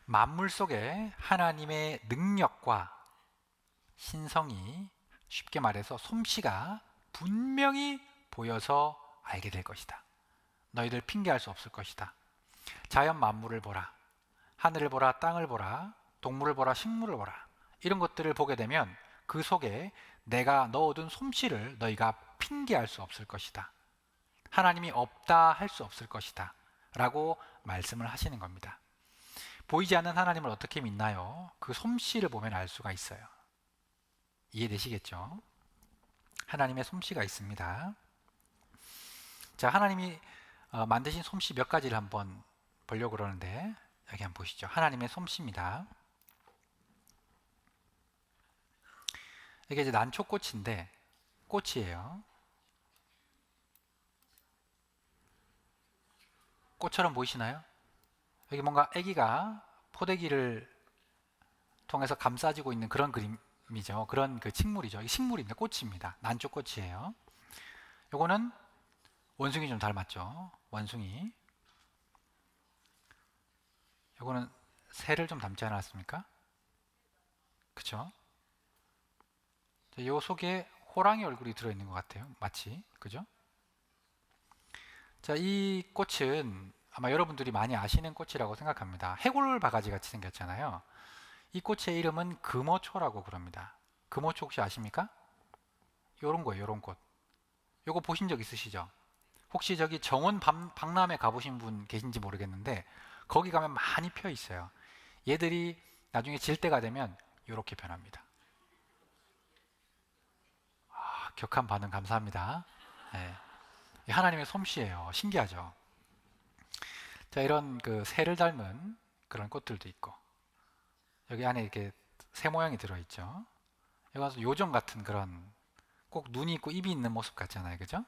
만물 속에 하나님의 능력과 신성이, 쉽게 말해서 솜씨가 분명히 보여서 알게 될 것이다. 너희들 핑계할 수 없을 것이다. 자연 만물을 보라. 하늘을 보라, 땅을 보라, 동물을 보라, 식물을 보라. 이런 것들을 보게 되면 그 속에 내가 넣어둔 솜씨를 너희가 핑계할 수 없을 것이다. 하나님이 없다 할 수 없을 것이다 라고 말씀을 하시는 겁니다. 보이지 않는 하나님을 어떻게 믿나요? 그 솜씨를 보면 알 수가 있어요. 이해되시겠죠? 하나님의 솜씨가 있습니다. 자, 하나님이 만드신 솜씨 몇 가지를 한번 보려고 그러는데 여기 한번 보시죠. 하나님의 솜씨입니다. 이게 이제 난초꽃인데 꽃이에요. 꽃처럼 보이시나요? 여기 뭔가 아기가 포대기를 통해서 감싸지고 있는 그런 그림이죠. 그런 그 식물이죠. 이 식물입니다. 꽃입니다. 난초꽃이에요. 요거는 원숭이 좀 닮았죠. 원숭이. 요거는 새를 좀 닮지 않았습니까? 그쵸? 요 속에 호랑이 얼굴이 들어있는 것 같아요. 마치. 그죠? 자, 이 꽃은 아마 여러분들이 많이 아시는 꽃이라고 생각합니다. 해골 바가지 같이 생겼잖아요. 이 꽃의 이름은 금어초라고 그럽니다. 금어초 혹시 아십니까? 요런 거예요. 요런 꽃. 요거 보신 적 있으시죠? 혹시 저기 정원 박람회 가보신 분 계신지 모르겠는데 거기 가면 많이 펴 있어요. 얘들이 나중에 질 때가 되면 이렇게 변합니다. 격한 반응 감사합니다. 네. 하나님의 솜씨예요. 신기하죠? 자, 이런 그 새를 닮은 그런 꽃들도 있고 여기 안에 이렇게 새 모양이 들어있죠. 여기 요정 같은 그런 꼭 눈이 있고 입이 있는 모습 같잖아요. 그죠?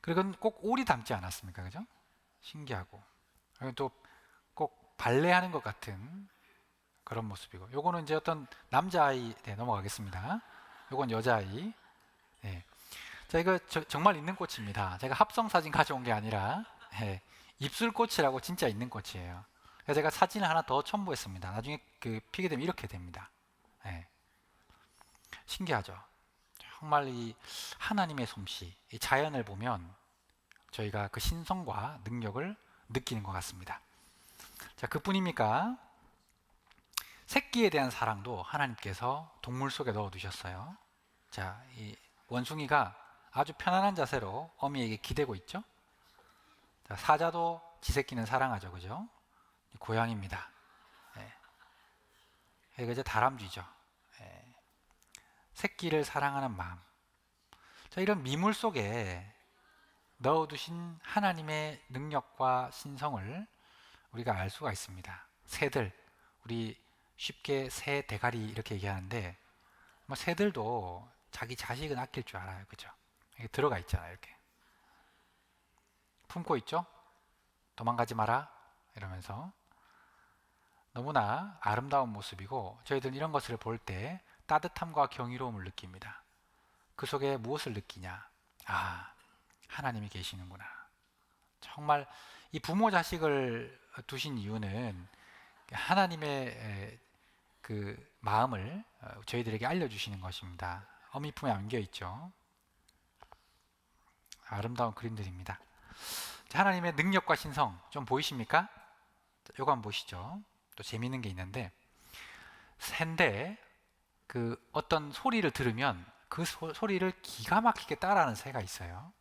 그리고 꼭 오리 닮지 않았습니까? 그죠? 신기하고 또 꼭 발레하는 것 같은 그런 모습이고 요거는 이제 어떤 남자아이 네, 넘어가겠습니다. 요건 여자아이. 네. 자, 이거 정말 있는 꽃입니다. 제가 합성 사진 가져온 게 아니라 네, 입술꽃이라고 진짜 있는 꽃이에요. 그래서 제가 사진을 하나 더 첨부했습니다. 나중에 그 피게 되면 이렇게 됩니다. 네. 신기하죠. 정말 이 하나님의 솜씨, 이 자연을 보면 저희가 그 신성과 능력을 느끼는 것 같습니다. 자, 그뿐입니까? 새끼에 대한 사랑도 하나님께서 동물 속에 넣어 두셨어요. 자, 이 원숭이가 아주 편안한 자세로 어미에게 기대고 있죠. 자, 사자도 지 새끼는 사랑하죠, 그죠? 고양이입니다. 이게 이제 다람쥐죠. 새끼를 사랑하는 마음. 자, 이런 미물 속에 넣어두신 하나님의 능력과 신성을 우리가 알 수가 있습니다. 새들, 우리 쉽게 새 대가리 이렇게 얘기하는데 뭐 새들도 자기 자식은 아낄 줄 알아요, 그죠? 이게 들어가 있잖아요, 이렇게 품고 있죠. 도망가지 마라 이러면서 너무나 아름다운 모습이고 저희들은 이런 것을 볼 때 따뜻함과 경이로움을 느낍니다. 그 속에 무엇을 느끼냐? 아, 하나님이 계시는구나. 정말 이 부모 자식을 두신 이유는 하나님의 그 마음을 저희들에게 알려주시는 것입니다. 어미 품에 안겨 있죠. 아름다운 그림들입니다. 하나님의 능력과 신성 좀 보이십니까? 요거 한번 보시죠. 또 재미있는 게 있는데 새인데 그 어떤 소리를 들으면 그 소리를 기가 막히게 따라하는 새가 있어요.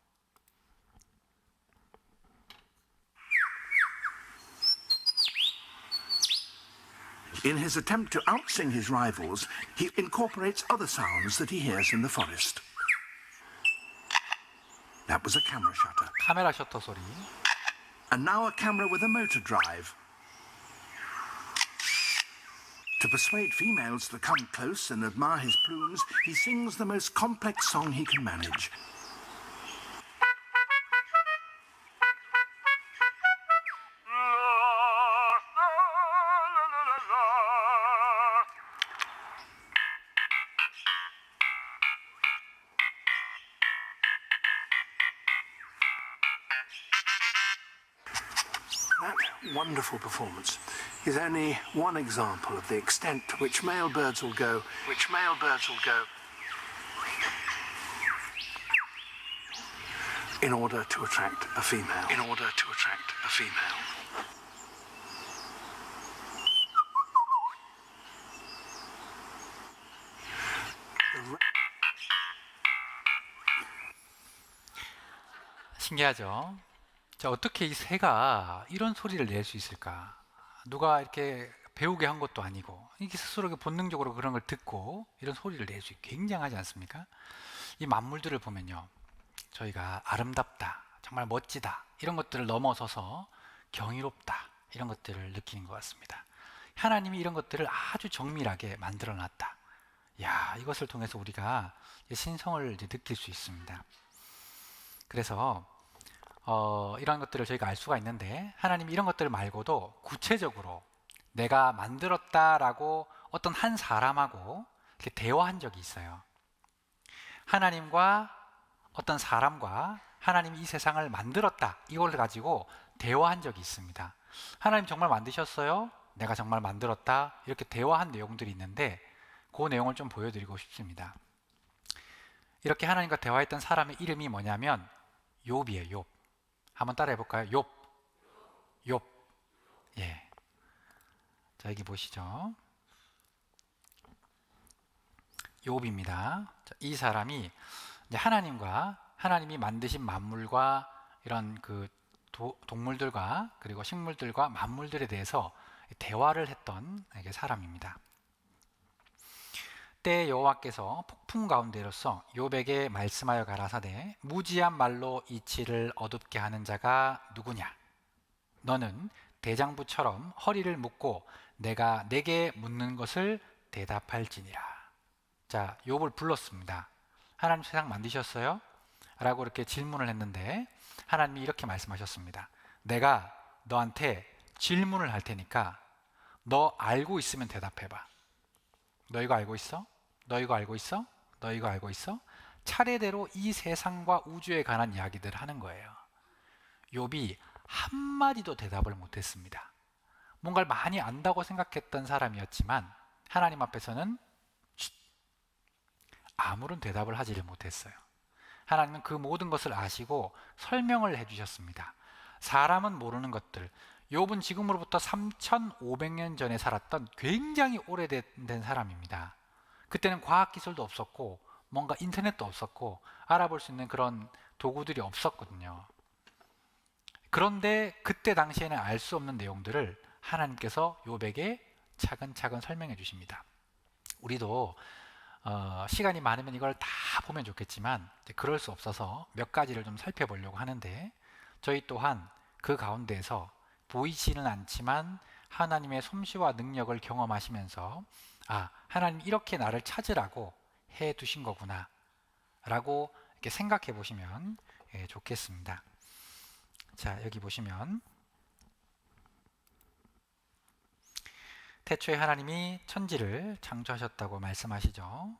In his attempt to outsing his rivals, he incorporates other sounds that he hears in the forest. That was a camera shutter. 카메라 셔터 소리. And now a camera with a motor drive. To persuade females to come close and admire his plumes, he sings the most complex song he can manage. That wonderful performance is only one example of the extent to which male birds will go, in order to attract a female. 신기하죠? 자, 어떻게 이 새가 이런 소리를 낼 수 있을까? 누가 이렇게 배우게 한 것도 아니고 이게 스스로 본능적으로 그런 걸 듣고 이런 소리를 낼 수 있게 굉장하지 않습니까? 이 만물들을 보면요, 저희가 아름답다, 정말 멋지다 이런 것들을 넘어서서 경이롭다 이런 것들을 느끼는 것 같습니다. 하나님이 이런 것들을 아주 정밀하게 만들어 놨다. 야, 이것을 통해서 우리가 신성을 느낄 수 있습니다. 그래서 이런 것들을 저희가 알 수가 있는데 하나님이 이런 것들 말고도 구체적으로 내가 만들었다라고 어떤 한 사람하고 이렇게 대화한 적이 있어요. 하나님과 어떤 사람과 하나님이 이 세상을 만들었다 이걸 가지고 대화한 적이 있습니다. 하나님 정말 만드셨어요? 내가 정말 만들었다 이렇게 대화한 내용들이 있는데 그 내용을 좀 보여드리고 싶습니다. 이렇게 하나님과 대화했던 사람의 이름이 뭐냐면 욥이에요. 욥. 한번 따라해 볼까요? 욥. 예. 자, 여기 보시죠. 욥입니다. 이 사람이 이제 하나님이 만드신 만물과 이런 그 동물들과 그리고 식물들과 만물들에 대해서 대화를 했던 사람입니다. 때 여호와께서 폭풍 가운데로서 욥에게 말씀하여 가라사대 무지한 말로 이치를 어둡게 하는 자가 누구냐? 너는 대장부처럼 허리를 묶고 내가 내게 묻는 것을 대답할지니라. 자, 욥을 불렀습니다. 하나님 세상 만드셨어요? 라고 이렇게 질문을 했는데 하나님이 이렇게 말씀하셨습니다. 내가 너한테 질문을 할 테니까 너 알고 있으면 대답해봐. 너 이거 알고 있어? 너 이거 알고 있어? 너 이거 알고 있어? 차례대로 이 세상과 우주에 관한 이야기들을 하는 거예요. 욥이 한마디도 대답을 못했습니다. 뭔가를 많이 안다고 생각했던 사람이었지만 하나님 앞에서는 아무런 대답을 하지를 못했어요. 하나님은 그 모든 것을 아시고 설명을 해주셨습니다. 사람은 모르는 것들, 욥은 지금으로부터 3,500년 전에 살았던 굉장히 오래된 사람입니다. 그때는 과학기술도 없었고 뭔가 인터넷도 없었고 알아볼 수 있는 그런 도구들이 없었거든요. 그런데 그때 당시에는 알 수 없는 내용들을 하나님께서 욥에게 차근차근 설명해 주십니다. 우리도 시간이 많으면 이걸 다 보면 좋겠지만 그럴 수 없어서 몇 가지를 좀 살펴보려고 하는데, 저희 또한 그 가운데에서 보이지는 않지만 하나님의 솜씨와 능력을 경험하시면서 하나님 이렇게 나를 찾으라고 해 두신 거구나 라고 이렇게 생각해 보시면 좋겠습니다. 자, 여기 보시면 태초에 하나님이 천지를 창조하셨다고 말씀하시죠.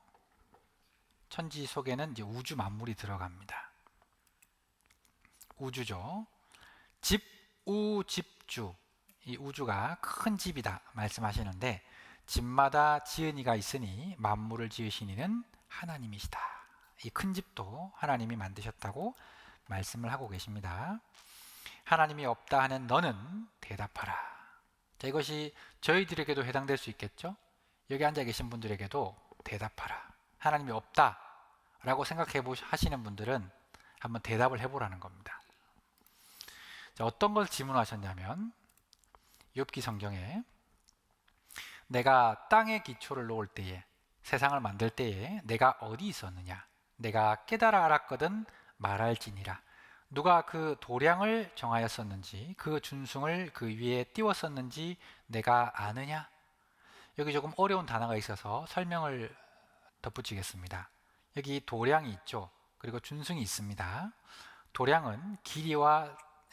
천지 속에는 이제 우주 만물이 들어갑니다. 우주죠. 집주, 이 우주가 큰 집이다 말씀하시는데, 집마다 지은이가 있으니 만물을 지으신 이는 하나님이시다. 이 큰 집도 하나님이 만드셨다고 말씀을 하고 계십니다. 하나님이 없다 하는 너는 대답하라. 자, 이것이 저희들에게도 해당될 수 있겠죠? 여기 앉아 계신 분들에게도 대답하라. 하나님이 없다 라고 하시는 분들은 한번 대답을 해보라는 겁니다. 자, 어떤 걸 질문하셨냐면, 욥기 성경에 내가 땅의 기초를 놓을 때에, 세상을 만들 때에 내가 어디 있었느냐, 내가 깨달아 알았거든 말할지니라. 누가 그 도량을 정하였었는지, 그 준승을 그 위에 띄웠었는지 내가 아느냐. 여기 조금 어려운 단어가 있어서 설명을 덧붙이겠습니다. 여기 도량이 있죠. 그리고 준승이 있습니다. 도량은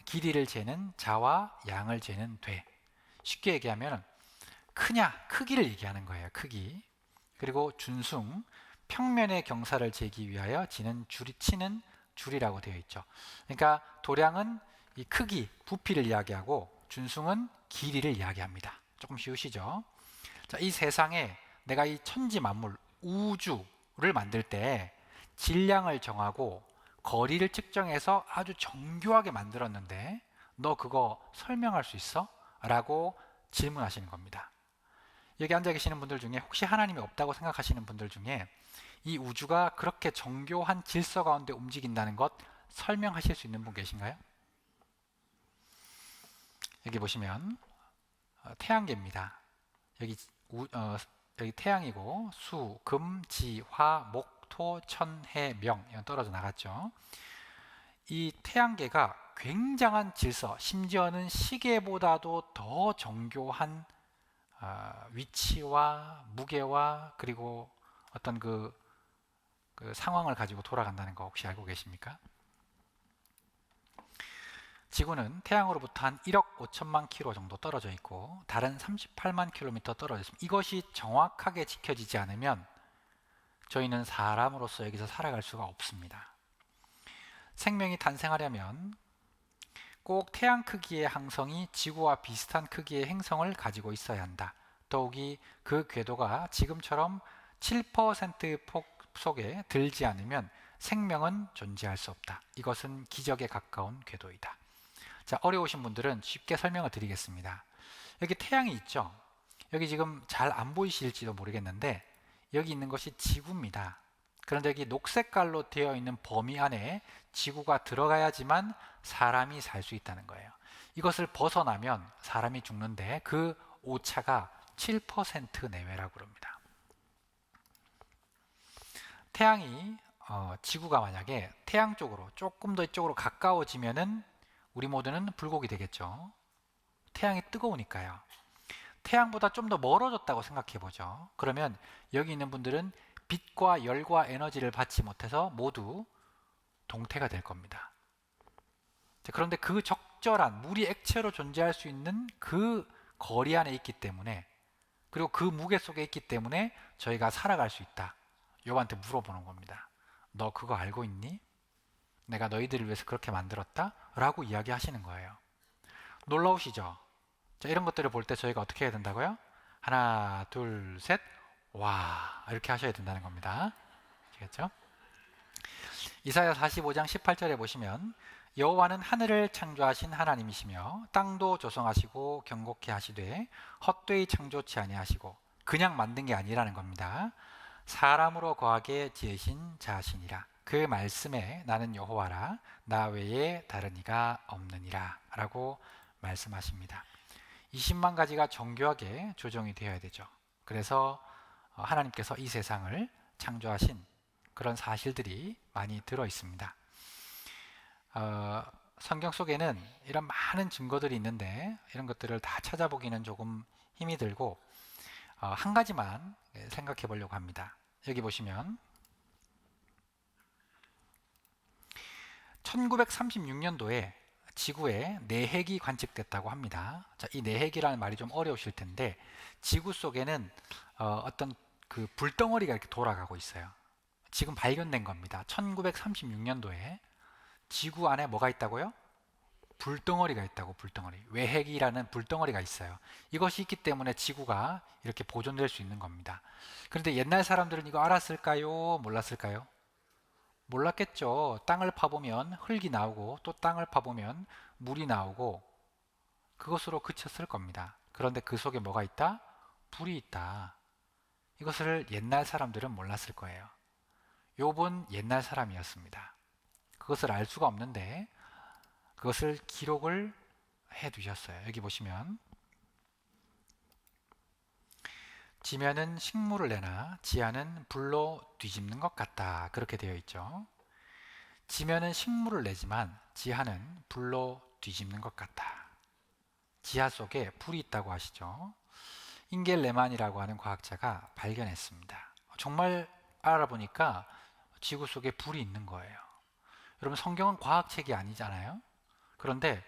길이를 재는 자와 양을 재는 돼. 쉽게 얘기하면 크냐, 크기를 얘기하는 거예요. 크기. 그리고 준승, 평면의 경사를 재기 위하여 치는 줄이라고 되어 있죠. 그러니까 도량은 이 크기, 부피를 이야기하고 준승은 길이를 이야기합니다. 조금 쉬우시죠? 자, 이 세상에 내가 이 천지 만물, 우주를 만들 때 질량을 정하고 거리를 측정해서 아주 정교하게 만들었는데 너 그거 설명할 수 있어? 라고 질문하시는 겁니다. 여기 앉아 계시는 분들 중에 혹시 하나님이 없다고 생각하시는 분들 중에 이 우주가 그렇게 정교한 질서 가운데 움직인다는 것 설명하실 수 있는 분 계신가요? 여기 보시면 태양계입니다. 여기 태양이고 수, 금, 지, 화, 목, 토, 천, 해, 명 이건 떨어져 나갔죠. 이 태양계가 굉장한 질서, 심지어는 시계보다도 더 정교한 위치와 무게와 그리고 어떤 그 상황을 가지고 돌아간다는 거 혹시 알고 계십니까? 지구는 태양으로부터 한 1억 5천만 킬로 정도 떨어져 있고 달은 38만 킬로미터 떨어져 있습니다. 이것이 정확하게 지켜지지 않으면 저희는 사람으로서 여기서 살아갈 수가 없습니다. 생명이 탄생하려면 꼭 태양 크기의 항성이 지구와 비슷한 크기의 행성을 가지고 있어야 한다. 더욱이 그 궤도가 지금처럼 7% 폭 속에 들지 않으면 생명은 존재할 수 없다. 이것은 기적에 가까운 궤도이다. 자, 어려우신 분들은 쉽게 설명을 드리겠습니다. 여기 태양이 있죠. 여기 지금 잘 안 보이실지도 모르겠는데 여기 있는 것이 지구입니다. 그런데 여기 녹색깔로 되어 있는 범위 안에 지구가 들어가야지만 사람이 살 수 있다는 거예요. 이것을 벗어나면 사람이 죽는데 그 오차가 7% 내외라고 그럽니다. 태양이 지구가 만약에 태양 쪽으로 조금 더 이쪽으로 가까워지면은 우리 모두는 불고기 되겠죠. 태양이 뜨거우니까요. 태양보다 좀 더 멀어졌다고 생각해 보죠. 그러면 여기 있는 분들은 빛과 열과 에너지를 받지 못해서 모두 동태가 될 겁니다. 그런데 그 적절한 물이 액체로 존재할 수 있는 그 거리 안에 있기 때문에, 그리고 그 무게 속에 있기 때문에 저희가 살아갈 수 있다. 욥한테 물어보는 겁니다. 너 그거 알고 있니? 내가 너희들을 위해서 그렇게 만들었다? 라고 이야기하시는 거예요. 놀라우시죠? 자, 이런 것들을 볼 때 저희가 어떻게 해야 된다고요? 하나, 둘, 셋, 와, 이렇게 하셔야 된다는 겁니다. 아시겠죠? 이사야 45장 18절에 보시면 여호와는 하늘을 창조하신 하나님이시며 땅도 조성하시고 경고케 하시되 헛되이 창조치 아니하시고 그냥 만든 게 아니라는 겁니다. 사람으로 거하게 지으신 자시니라. 그 말씀에 나는 여호와라 나 외에 다른 이가 없느니라 라고 말씀하십니다. 20만 가지가 정교하게 조정이 되어야 되죠. 그래서 하나님께서 이 세상을 창조하신 그런 사실들이 많이 들어 있습니다. 성경 속에는 이런 많은 증거들이 있는데 이런 것들을 다 찾아보기는 조금 힘이 들고 한 가지만 생각해 보려고 합니다. 여기 보시면 1936년도에 지구에 내핵이 관측됐다고 합니다. 자, 이 내핵이라는 말이 좀 어려우실 텐데 지구 속에는 어떤 그 불덩어리가 이렇게 돌아가고 있어요. 지금 발견된 겁니다. 1936년도에 지구 안에 뭐가 있다고요? 불덩어리가 있다고. 불덩어리. 외핵이라는 불덩어리가 있어요. 이것이 있기 때문에 지구가 이렇게 보존될 수 있는 겁니다. 그런데 옛날 사람들은 이거 알았을까요? 몰랐을까요? 몰랐겠죠. 땅을 파보면 흙이 나오고 또 땅을 파보면 물이 나오고 그것으로 그쳤을 겁니다. 그런데 그 속에 뭐가 있다? 불이 있다. 이것을 옛날 사람들은 몰랐을 거예요. 욥은 옛날 사람이었습니다. 그것을 알 수가 없는데 그것을 기록을 해 두셨어요. 여기 보시면 지면은 식물을 내나 지하는 불로 뒤집는 것 같다. 그렇게 되어 있죠. 지면은 식물을 내지만 지하는 불로 뒤집는 것 같다. 지하 속에 불이 있다고 하시죠. 잉겔 레만이라고 하는 과학자가 발견했습니다. 정말 알아보니까 지구 속에 불이 있는 거예요. 여러분 성경은 과학책이 아니잖아요. 그런데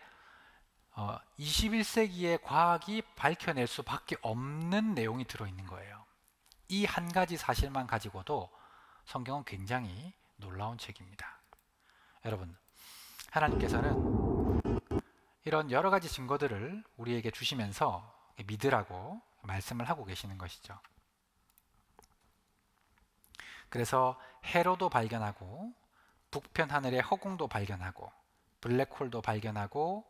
21세기의 과학이 밝혀낼 수밖에 없는 내용이 들어있는 거예요. 이 한 가지 사실만 가지고도 성경은 굉장히 놀라운 책입니다. 여러분, 하나님께서는 이런 여러 가지 증거들을 우리에게 주시면서 믿으라고 말씀을 하고 계시는 것이죠. 그래서 해로도 발견하고 북편 하늘의 허공도 발견하고 블랙홀도 발견하고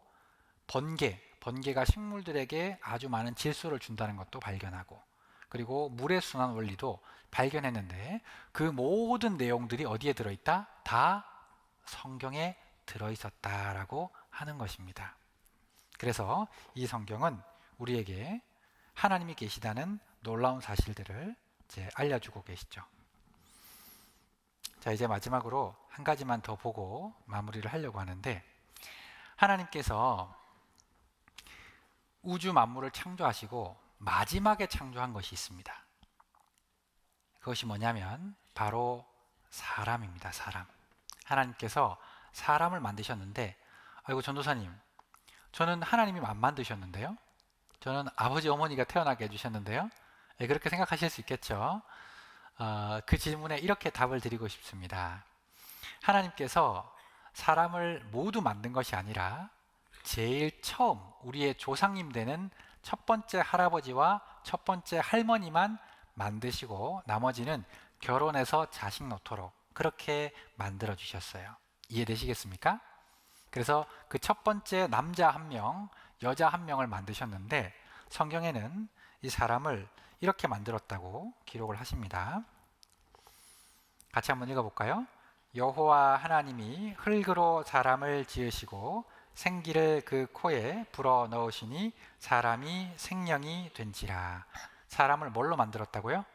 번개가 식물들에게 아주 많은 질소를 준다는 것도 발견하고 그리고 물의 순환 원리도 발견했는데 그 모든 내용들이 어디에 들어있다? 다 성경에 들어있었다라고 하는 것입니다. 그래서 이 성경은 우리에게 하나님이 계시다는 놀라운 사실들을 이제 알려주고 계시죠. 자, 이제 마지막으로 한 가지만 더 보고 마무리를 하려고 하는데 하나님께서 우주 만물을 창조하시고 마지막에 창조한 것이 있습니다. 그것이 뭐냐면 바로 사람입니다. 사람. 하나님께서 사람을 만드셨는데 아이고 전도사님 저는 하나님이 안 만드셨는데요. 저는 아버지 어머니가 태어나게 해주셨는데요. 네, 그렇게 생각하실 수 있겠죠. 그 질문에 이렇게 답을 드리고 싶습니다. 하나님께서 사람을 모두 만든 것이 아니라 제일 처음 우리의 조상님 되는 첫 번째 할아버지와 첫 번째 할머니만 만드시고 나머지는 결혼해서 자식 놓도록 그렇게 만들어 주셨어요. 이해되시겠습니까? 그래서 그 첫 번째 남자 한 명, 여자 한 명을 만드셨는데 성경에는 이 사람을 이렇게 만들었다고 기록을 하십니다. 같이 한번 읽어볼까요? 여호와 하나님이 흙으로 사람을 지으시고 생기를 그 코에 불어 넣으시니 사람이 생명이 된지라. 사람을 뭘로 만들었다고요?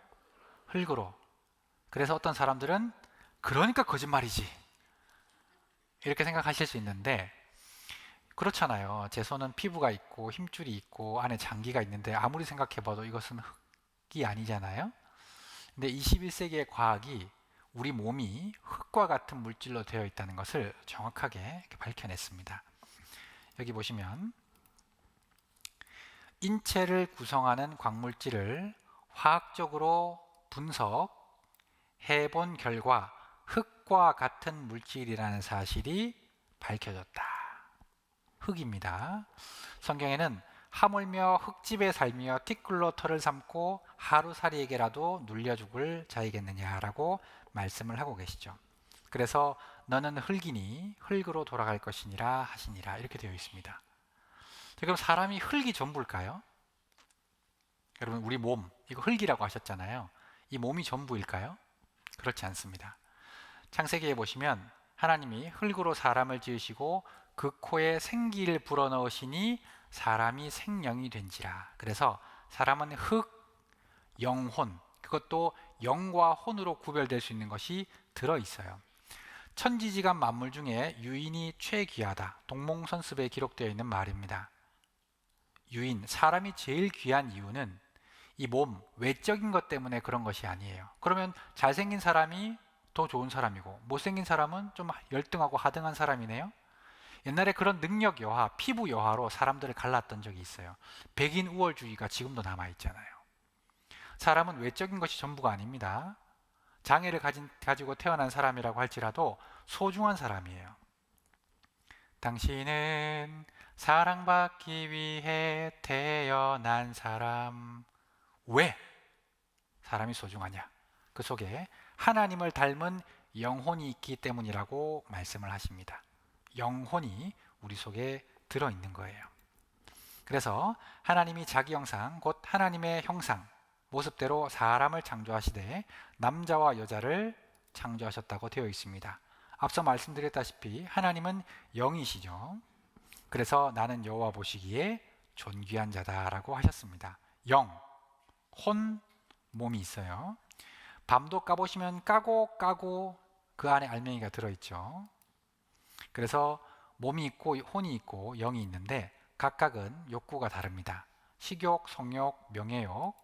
흙으로. 그래서 어떤 사람들은 그러니까 거짓말이지 이렇게 생각하실 수 있는데 그렇잖아요. 제 손은 피부가 있고 힘줄이 있고 안에 장기가 있는데 아무리 생각해봐도 이것은 흙이 아니잖아요. 근데 21세기의 과학이 우리 몸이 흙과 같은 물질로 되어 있다는 것을 정확하게 이렇게 밝혀냈습니다. 여기 보시면 인체를 구성하는 광물질을 화학적으로 분석해 본 결과 흙과 같은 물질이라는 사실이 밝혀졌다. 흙입니다. 성경에는 하물며 흙집에 살며 티끌로 털을 삼고 하루살이에게라도 눌려 죽을 자이겠느냐라고 말씀을 하고 계시죠. 그래서 너는 흙이니 흙으로 돌아갈 것이니라 하시니라 이렇게 되어 있습니다. 그럼 사람이 흙이 전부일까요? 여러분 우리 몸 이거 흙이라고 하셨잖아요. 이 몸이 전부일까요? 그렇지 않습니다. 창세기에 보시면 하나님이 흙으로 사람을 지으시고 그 코에 생기를 불어넣으시니 사람이 생명이 된지라. 그래서 사람은 흙, 영혼, 그것도 영과 혼으로 구별될 수 있는 것이 들어있어요. 천지지간 만물 중에 유인이 최귀하다. 동몽선습에 기록되어 있는 말입니다. 유인, 사람이 제일 귀한 이유는 이 몸, 외적인 것 때문에 그런 것이 아니에요. 그러면 잘생긴 사람이 더 좋은 사람이고 못생긴 사람은 좀 열등하고 하등한 사람이네요. 옛날에 그런 능력 여하, 피부 여하로 사람들을 갈랐던 적이 있어요. 백인 우월주의가 지금도 남아있잖아요. 사람은 외적인 것이 전부가 아닙니다. 장애를 가지고 태어난 사람이라고 할지라도 소중한 사람이에요. 당신은 사랑받기 위해 태어난 사람. 왜 사람이 소중하냐? 그 속에 하나님을 닮은 영혼이 있기 때문이라고 말씀을 하십니다. 영혼이 우리 속에 들어있는 거예요. 그래서 하나님이 자기 형상, 곧 하나님의 형상, 모습대로 사람을 창조하시되 남자와 여자를 창조하셨다고 되어 있습니다. 앞서 말씀드렸다시피 하나님은 영이시죠. 그래서 나는 여호와 보시기에 존귀한 자다라고 하셨습니다. 영, 혼, 몸이 있어요. 밤도 까보시면 까고 그 안에 알맹이가 들어있죠. 그래서 몸이 있고 혼이 있고 영이 있는데 각각은 욕구가 다릅니다. 식욕, 성욕, 명예욕,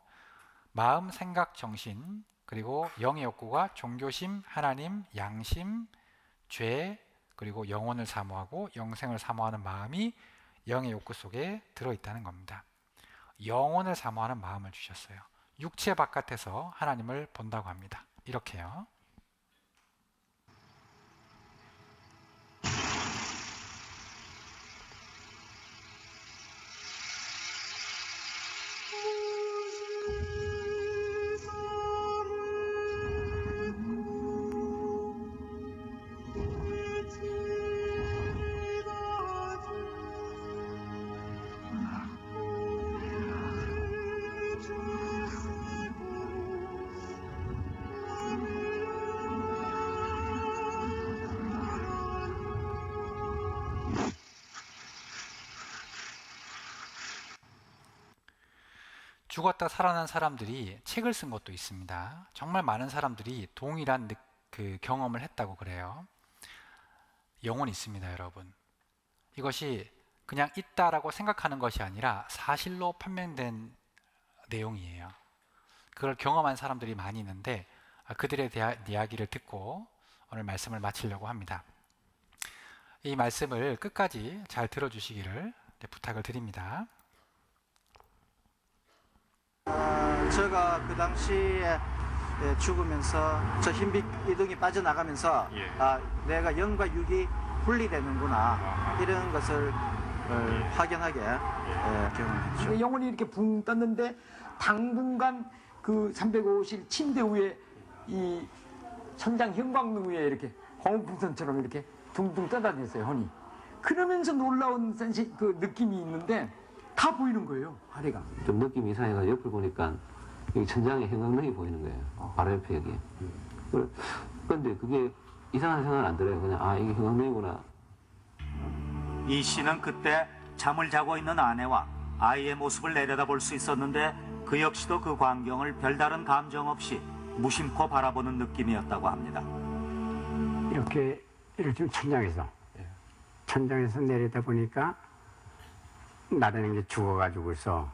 마음, 생각, 정신, 그리고 영의 욕구가 종교심, 하나님, 양심, 죄, 그리고 영혼을 사모하고 영생을 사모하는 마음이 영의 욕구 속에 들어있다는 겁니다. 영혼을 사모하는 마음을 주셨어요. 육체 바깥에서 하나님을 본다고 합니다. 이렇게요. 죽었다 살아난 사람들이 책을 쓴 것도 있습니다. 정말 많은 사람들이 동일한 그 경험을 했다고 그래요. 영혼이 있습니다, 여러분. 이것이 그냥 있다라고 생각하는 것이 아니라 사실로 판명된 내용이에요. 그걸 경험한 사람들이 많이 있는데 그들에 대한 이야기를 듣고 오늘 말씀을 마치려고 합니다. 이 말씀을 끝까지 잘 들어주시기를 부탁을 드립니다. 제가 그 당시에 죽으면서 저 흰빛 이등이 빠져나가면서 내가 영과 육이 분리되는구나 이런 것을 확연하게 경험했죠. 영혼이 이렇게 붕 떴는데 당분간 그 350일 침대 위에 이 천장 형광등 위에 이렇게 고무풍선처럼 이렇게 둥둥 떠다녔어요, 혼이. 그러면서 놀라운 그 느낌이 있는데 다 보이는 거예요, 하리가. 좀 느낌이 이상해서 옆을 보니까 여기 천장에 형광등이 보이는 거예요. 바로 옆에 여기. 그런데 그게 이상한 생각은 안 들어요. 그냥 이게 형광등이구나. 이 씨는 그때 잠을 자고 있는 아내와 아이의 모습을 내려다볼 수 있었는데 그 역시도 그 광경을 별다른 감정 없이 무심코 바라보는 느낌이었다고 합니다. 이렇게 천장에서 내려다 보니까 나라는 게 죽어가지고서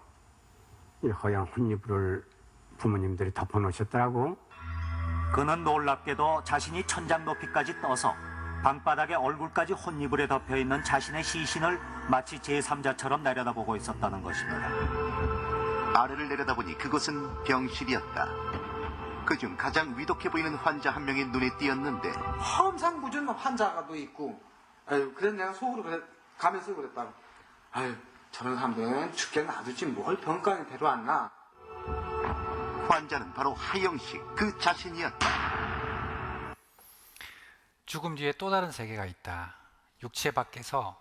이 허연 혼이불을 부모님들이 덮어놓으셨더라고. 그는 놀랍게도 자신이 천장 높이까지 떠서 방바닥에 얼굴까지 혼이불에 덮여있는 자신의 시신을 마치 제3자처럼 내려다보고 있었다는 것입니다. 아래를 내려다보니 그곳은 병실이었다. 그중 가장 위독해 보이는 환자 한 명이 눈에 띄었는데 험상궂은 환자가 또 있고 그래서 내가 속으로 가면서 그랬다. 저런 사람들은 죽게 놔두지 뭘 병가에 데려왔나. 환자는 바로 하영식 그 자신이었다. 죽음 뒤에 또 다른 세계가 있다. 육체 밖에서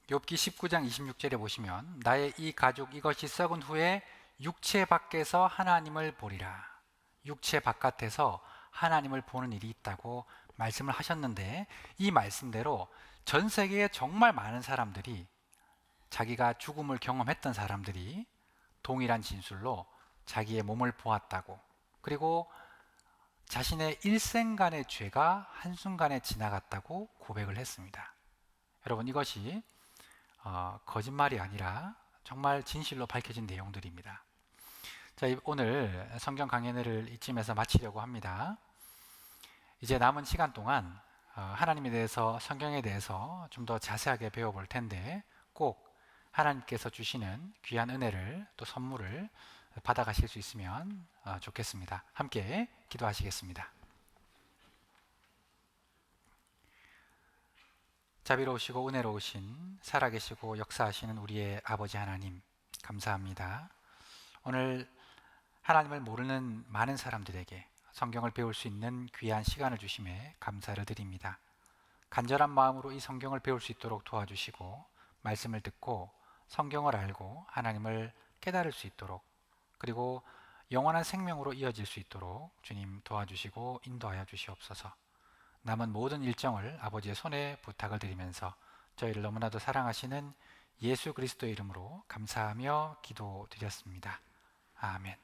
욥기 19장 26절에 보시면 나의 이 가죽 이것이 썩은 후에 육체 밖에서 하나님을 보리라. 육체 바깥에서 하나님을 보는 일이 있다고 말씀을 하셨는데, 이 말씀대로 전 세계에 정말 많은 사람들이, 자기가 죽음을 경험했던 사람들이 동일한 진술로 자기의 몸을 보았다고, 그리고 자신의 일생간의 죄가 한순간에 지나갔다고 고백을 했습니다. 여러분, 이것이 거짓말이 아니라 정말 진실로 밝혀진 내용들입니다. 자, 오늘 성경 강연회를 이쯤에서 마치려고 합니다. 이제 남은 시간 동안 하나님에 대해서, 성경에 대해서 좀 더 자세하게 배워볼 텐데, 꼭 하나님께서 주시는 귀한 은혜를, 또 선물을 받아가실 수 있으면 좋겠습니다. 함께 기도하시겠습니다. 자비로우시고 은혜로우신, 살아계시고 역사하시는 우리의 아버지 하나님, 감사합니다. 오늘 하나님을 모르는 많은 사람들에게 성경을 배울 수 있는 귀한 시간을 주심에 감사를 드립니다. 간절한 마음으로 이 성경을 배울 수 있도록 도와주시고, 말씀을 듣고 성경을 알고 하나님을 깨달을 수 있도록, 그리고 영원한 생명으로 이어질 수 있도록 주님 도와주시고 인도하여 주시옵소서. 남은 모든 일정을 아버지의 손에 부탁을 드리면서 저희를 너무나도 사랑하시는 예수 그리스도의 이름으로 감사하며 기도드렸습니다. 아멘.